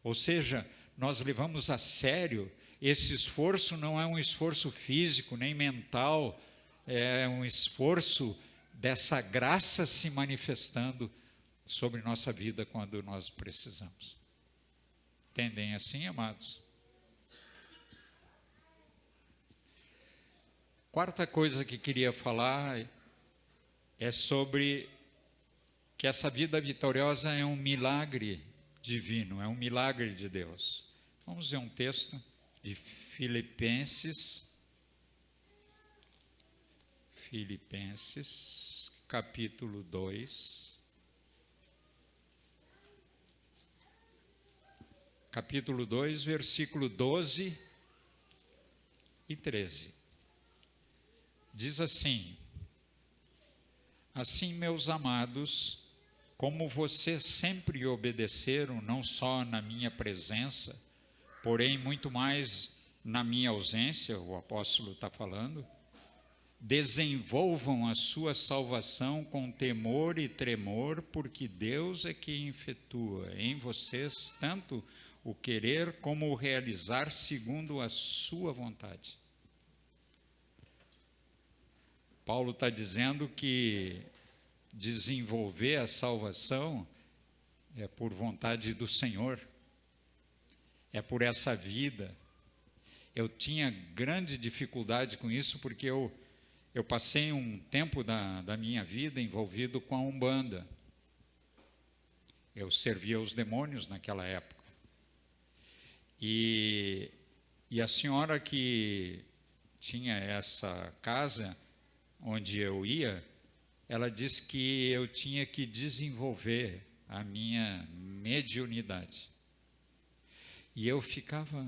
Ou seja, nós levamos a sério, esse esforço não é um esforço físico, nem mental, é um esforço dessa graça se manifestando sobre nossa vida quando nós precisamos. Entendem assim, amados? Quarta coisa que queria falar é sobre que essa vida vitoriosa é um milagre divino, é um milagre de Deus. Vamos ver um texto de Filipenses, capítulo 2. Capítulo 2, versículo 12 e 13. Diz assim: assim, meus amados, como vocês sempre obedeceram, não só na minha presença, porém muito mais na minha ausência, o apóstolo está falando, desenvolvam a sua salvação com temor e tremor, porque Deus é quem efetua em vocês tanto o querer como o realizar segundo a sua vontade. Paulo está dizendo que desenvolver a salvação é por vontade do Senhor. é por essa vida. Eu tinha grande dificuldade com isso, porque eu passei um tempo da minha vida envolvido com a Umbanda. Eu servia os demônios naquela época. E a senhora que tinha essa casa onde eu ia, ela disse que eu tinha que desenvolver a minha mediunidade. E eu ficava,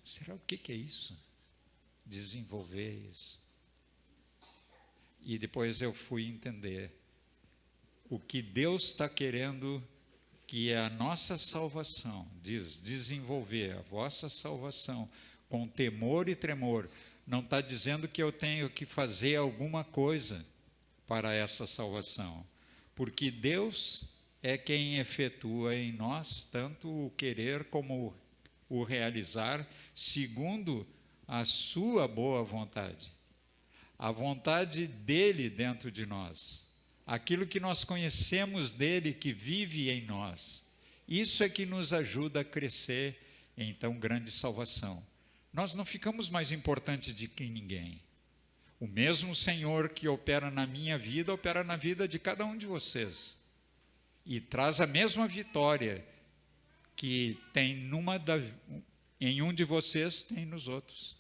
será o que é isso? Desenvolver isso. E depois eu fui entender o que Deus está querendo, que é a nossa salvação. Diz, desenvolver a vossa salvação com temor e tremor. Não está dizendo que eu tenho que fazer alguma coisa para essa salvação, porque Deus é quem efetua em nós tanto o querer como o realizar, segundo a sua boa vontade. A vontade dele dentro de nós, aquilo que nós conhecemos dele, que vive em nós, isso é que nos ajuda a crescer em tão grande salvação. Nós não ficamos mais importantes do que ninguém. O mesmo Senhor que opera na minha vida, opera na vida de cada um de vocês. E traz a mesma vitória que tem em um de vocês, tem nos outros.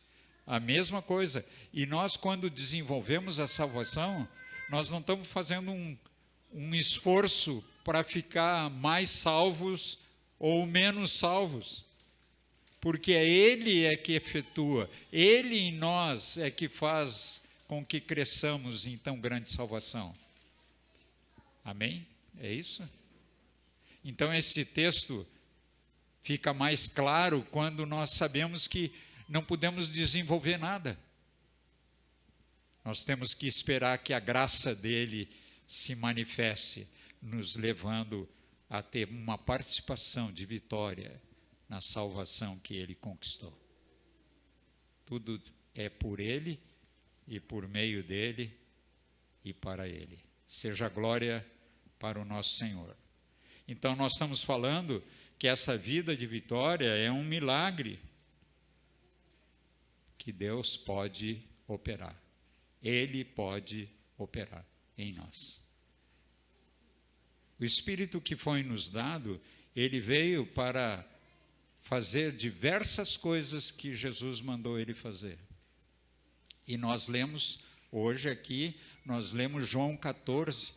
A mesma coisa. E nós, quando desenvolvemos a salvação, nós não estamos fazendo um esforço para ficar mais salvos ou menos salvos. Porque é Ele é que efetua, Ele em nós é que faz com que cresçamos em tão grande salvação. Amém? É isso? Então esse texto fica mais claro quando nós sabemos que não podemos desenvolver nada. Nós temos que esperar que a graça dele se manifeste, nos levando a ter uma participação de vitória na salvação que ele conquistou. Tudo é por ele e por meio dele e para ele. Seja glória para o nosso Senhor. Então nós estamos falando que essa vida de vitória é um milagre que Deus pode operar. Ele pode operar em nós. O Espírito que foi nos dado, ele veio para fazer diversas coisas que Jesus mandou ele fazer. E nós lemos, hoje aqui, nós lemos João 14,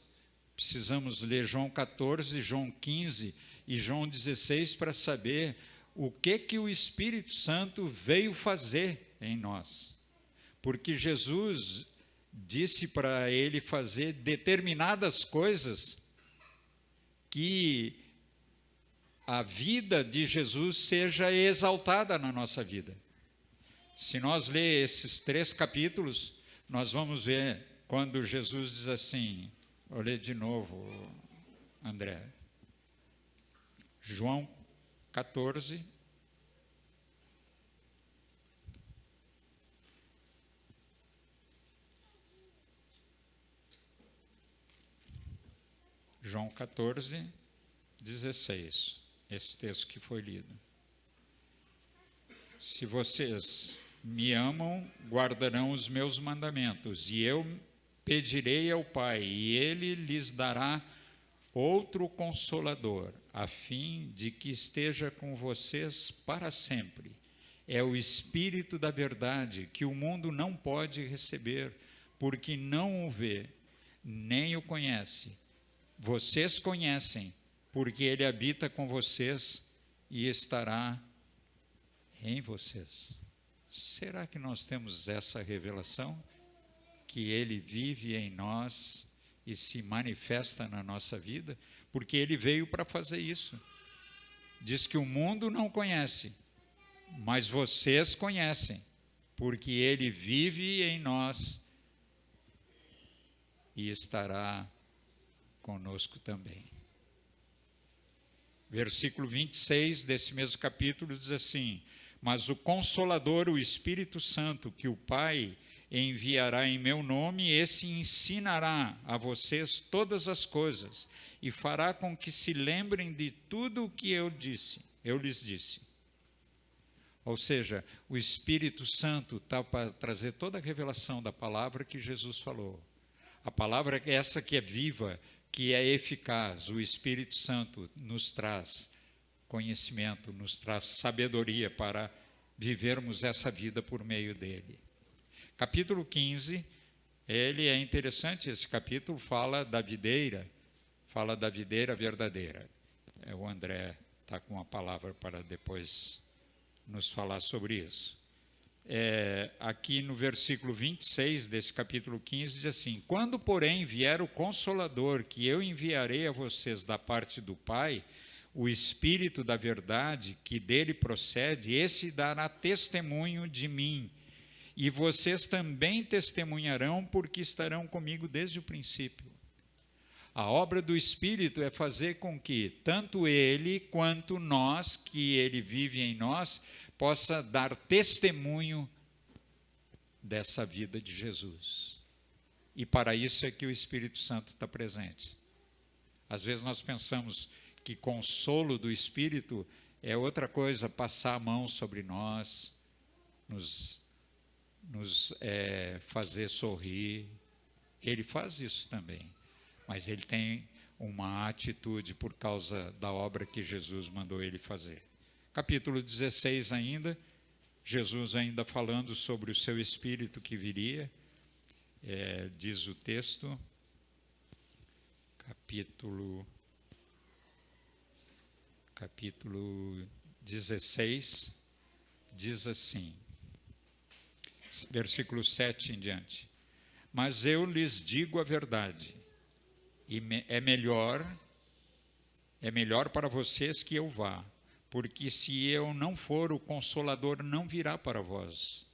precisamos ler João 14, João 15 e João 16 para saber o que o Espírito Santo veio fazer em nós. Porque Jesus disse para ele fazer determinadas coisas que a vida de Jesus seja exaltada na nossa vida. Se nós ler esses 3 capítulos, nós vamos ver quando Jesus diz assim, vou ler de novo, André. João 14, João 14, 16, esse texto que foi lido. Se vocês me amam, guardarão os meus mandamentos, e eu pedirei ao Pai, e ele lhes dará outro Consolador, a fim de que esteja com vocês para sempre. É o Espírito da verdade, que o mundo não pode receber, porque não o vê, nem o conhece. Vocês conhecem, porque ele habita com vocês e estará em vocês. Será que nós temos essa revelação? Que ele vive em nós e se manifesta na nossa vida? Porque ele veio para fazer isso. Diz que o mundo não conhece, mas vocês conhecem, porque ele vive em nós e estará conosco também. Versículo 26 desse mesmo capítulo diz assim: mas o Consolador, o Espírito Santo, que o Pai enviará em meu nome, esse ensinará a vocês todas as coisas e fará com que se lembrem de tudo o que eu lhes disse. Ou seja, o Espírito Santo está para trazer toda a revelação da palavra que Jesus falou. A palavra é essa que é viva, que é eficaz. O Espírito Santo nos traz conhecimento, nos traz sabedoria para vivermos essa vida por meio dele. Capítulo 15, ele é interessante, esse capítulo fala da videira verdadeira. O André está com a palavra para depois nos falar sobre isso. Aqui no versículo 26 desse capítulo 15 diz assim: quando, porém, vier o Consolador, que eu enviarei a vocês da parte do Pai, o Espírito da verdade, que dele procede, esse dará testemunho de mim, e vocês também testemunharão, porque estarão comigo desde o princípio. A obra do Espírito é fazer com que tanto ele quanto nós, que ele vive em nós, possa dar testemunho dessa vida de Jesus. E para isso é que o Espírito Santo está presente. Às vezes nós pensamos que consolo do Espírito é outra coisa, passar a mão sobre nós, nos fazer sorrir. Ele faz isso também, mas ele tem uma atitude por causa da obra que Jesus mandou ele fazer. Capítulo 16 ainda, Jesus ainda falando sobre o seu Espírito que viria, diz o texto, capítulo 16, diz assim, versículo 7 em diante: mas eu lhes digo a verdade, e é melhor para vocês que eu vá, porque se eu não for, o Consolador não virá para vós.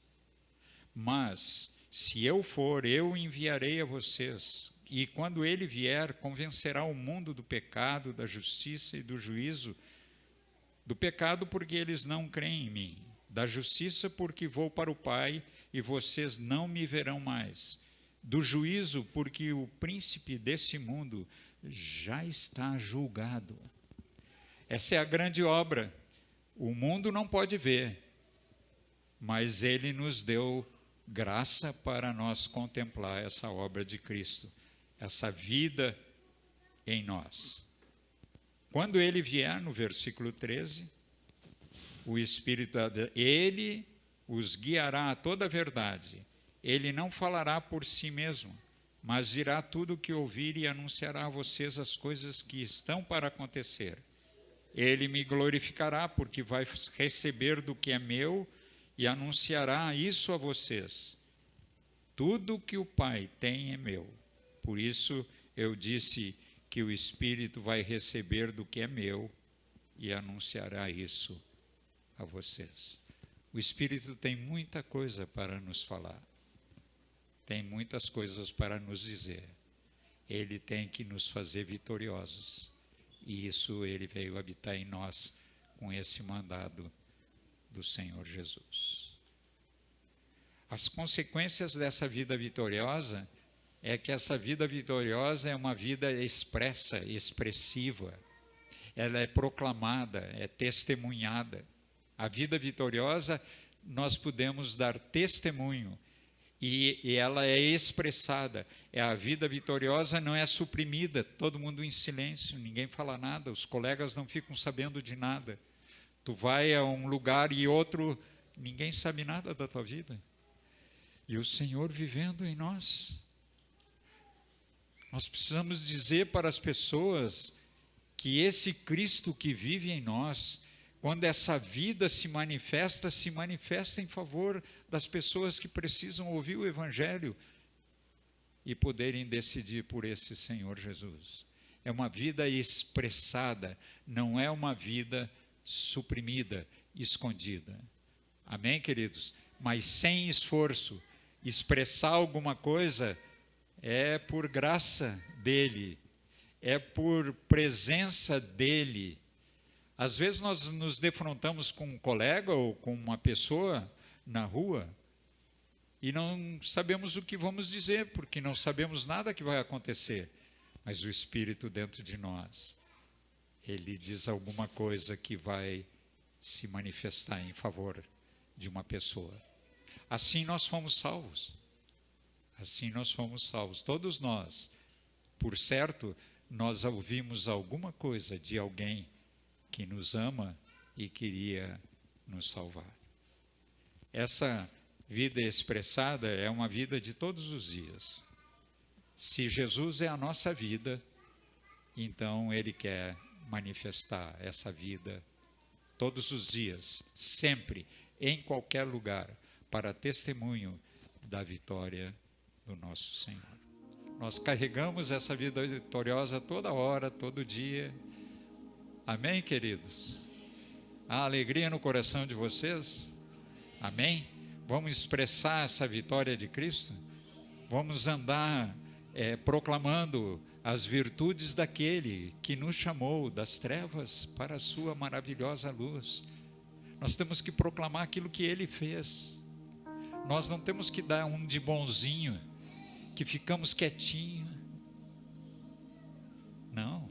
Mas, se eu for, eu enviarei a vocês. E quando ele vier, convencerá o mundo do pecado, da justiça e do juízo. Do pecado, porque eles não creem em mim. Da justiça, porque vou para o Pai e vocês não me verão mais. Do juízo, porque o príncipe desse mundo já está julgado. Essa é a grande obra. O mundo não pode ver, mas ele nos deu graça para nós contemplar essa obra de Cristo, essa vida em nós. Quando ele vier, no versículo 13, o Espírito, ele os guiará a toda a verdade. Ele não falará por si mesmo, mas dirá tudo o que ouvir e anunciará a vocês as coisas que estão para acontecer. Ele me glorificará, porque vai receber do que é meu e anunciará isso a vocês. Tudo que o Pai tem é meu. Por isso eu disse que o Espírito vai receber do que é meu e anunciará isso a vocês. O Espírito tem muita coisa para nos falar. Tem muitas coisas para nos dizer. Ele tem que nos fazer vitoriosos. E isso ele veio habitar em nós com esse mandado do Senhor Jesus. As consequências dessa vida vitoriosa é que essa vida vitoriosa é uma vida expressa, expressiva. Ela é proclamada, é testemunhada. A vida vitoriosa, nós podemos dar testemunho. E ela é expressada. A vida vitoriosa não é suprimida, todo mundo em silêncio, ninguém fala nada, os colegas não ficam sabendo de nada. Tu vai a um lugar e outro, ninguém sabe nada da tua vida. E o Senhor vivendo em nós. Nós precisamos dizer para as pessoas que esse Cristo que vive em nós, quando essa vida se manifesta em favor das pessoas que precisam ouvir o Evangelho e poderem decidir por esse Senhor Jesus. É uma vida expressada, não é uma vida suprimida, escondida. Amém, queridos? Mas sem esforço. Expressar alguma coisa é por graça dele, é por presença dele. Às vezes nós nos defrontamos com um colega ou com uma pessoa na rua e não sabemos o que vamos dizer, porque não sabemos nada que vai acontecer. Mas o Espírito dentro de nós, ele diz alguma coisa que vai se manifestar em favor de uma pessoa. Assim nós fomos salvos. Assim nós fomos salvos. Todos nós, por certo, nós ouvimos alguma coisa de alguém que nos ama e queria nos salvar. Essa vida expressada é uma vida de todos os dias. Se Jesus é a nossa vida, então Ele quer manifestar essa vida todos os dias, sempre, em qualquer lugar, para testemunho da vitória do nosso Senhor. Nós carregamos essa vida vitoriosa toda hora, todo dia. Amém, queridos? Há alegria no coração de vocês? Amém? Vamos expressar essa vitória de Cristo? Vamos andar proclamando as virtudes daquele que nos chamou das trevas para a sua maravilhosa luz. Nós temos que proclamar aquilo que Ele fez. Nós não temos que dar um de bonzinho, que ficamos quietinho. Não.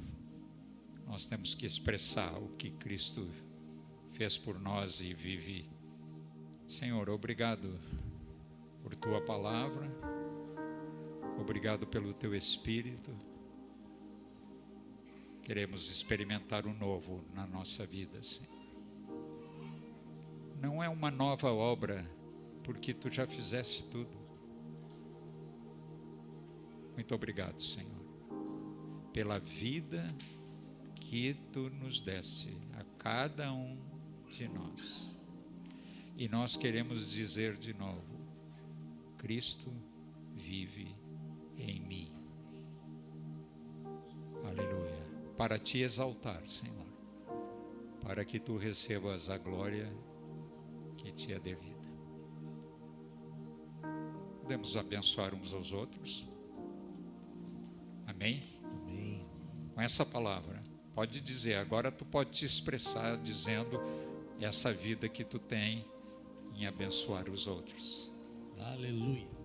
Nós temos que expressar o que Cristo fez por nós e vive. Senhor, obrigado por Tua palavra. Obrigado pelo Teu Espírito. Queremos experimentar o novo na nossa vida, Senhor. Não é uma nova obra, porque Tu já fizeste tudo. Muito obrigado, Senhor, pela vida que Tu nos deste a cada um de nós. E nós queremos dizer de novo: Cristo vive em mim. Aleluia. Para Te exaltar, Senhor, para que Tu recebas a glória que Te é devida. Podemos abençoar uns aos outros. Amém? Amém. Com essa palavra, pode dizer, agora tu pode te expressar dizendo essa vida que tu tem em abençoar os outros. Aleluia.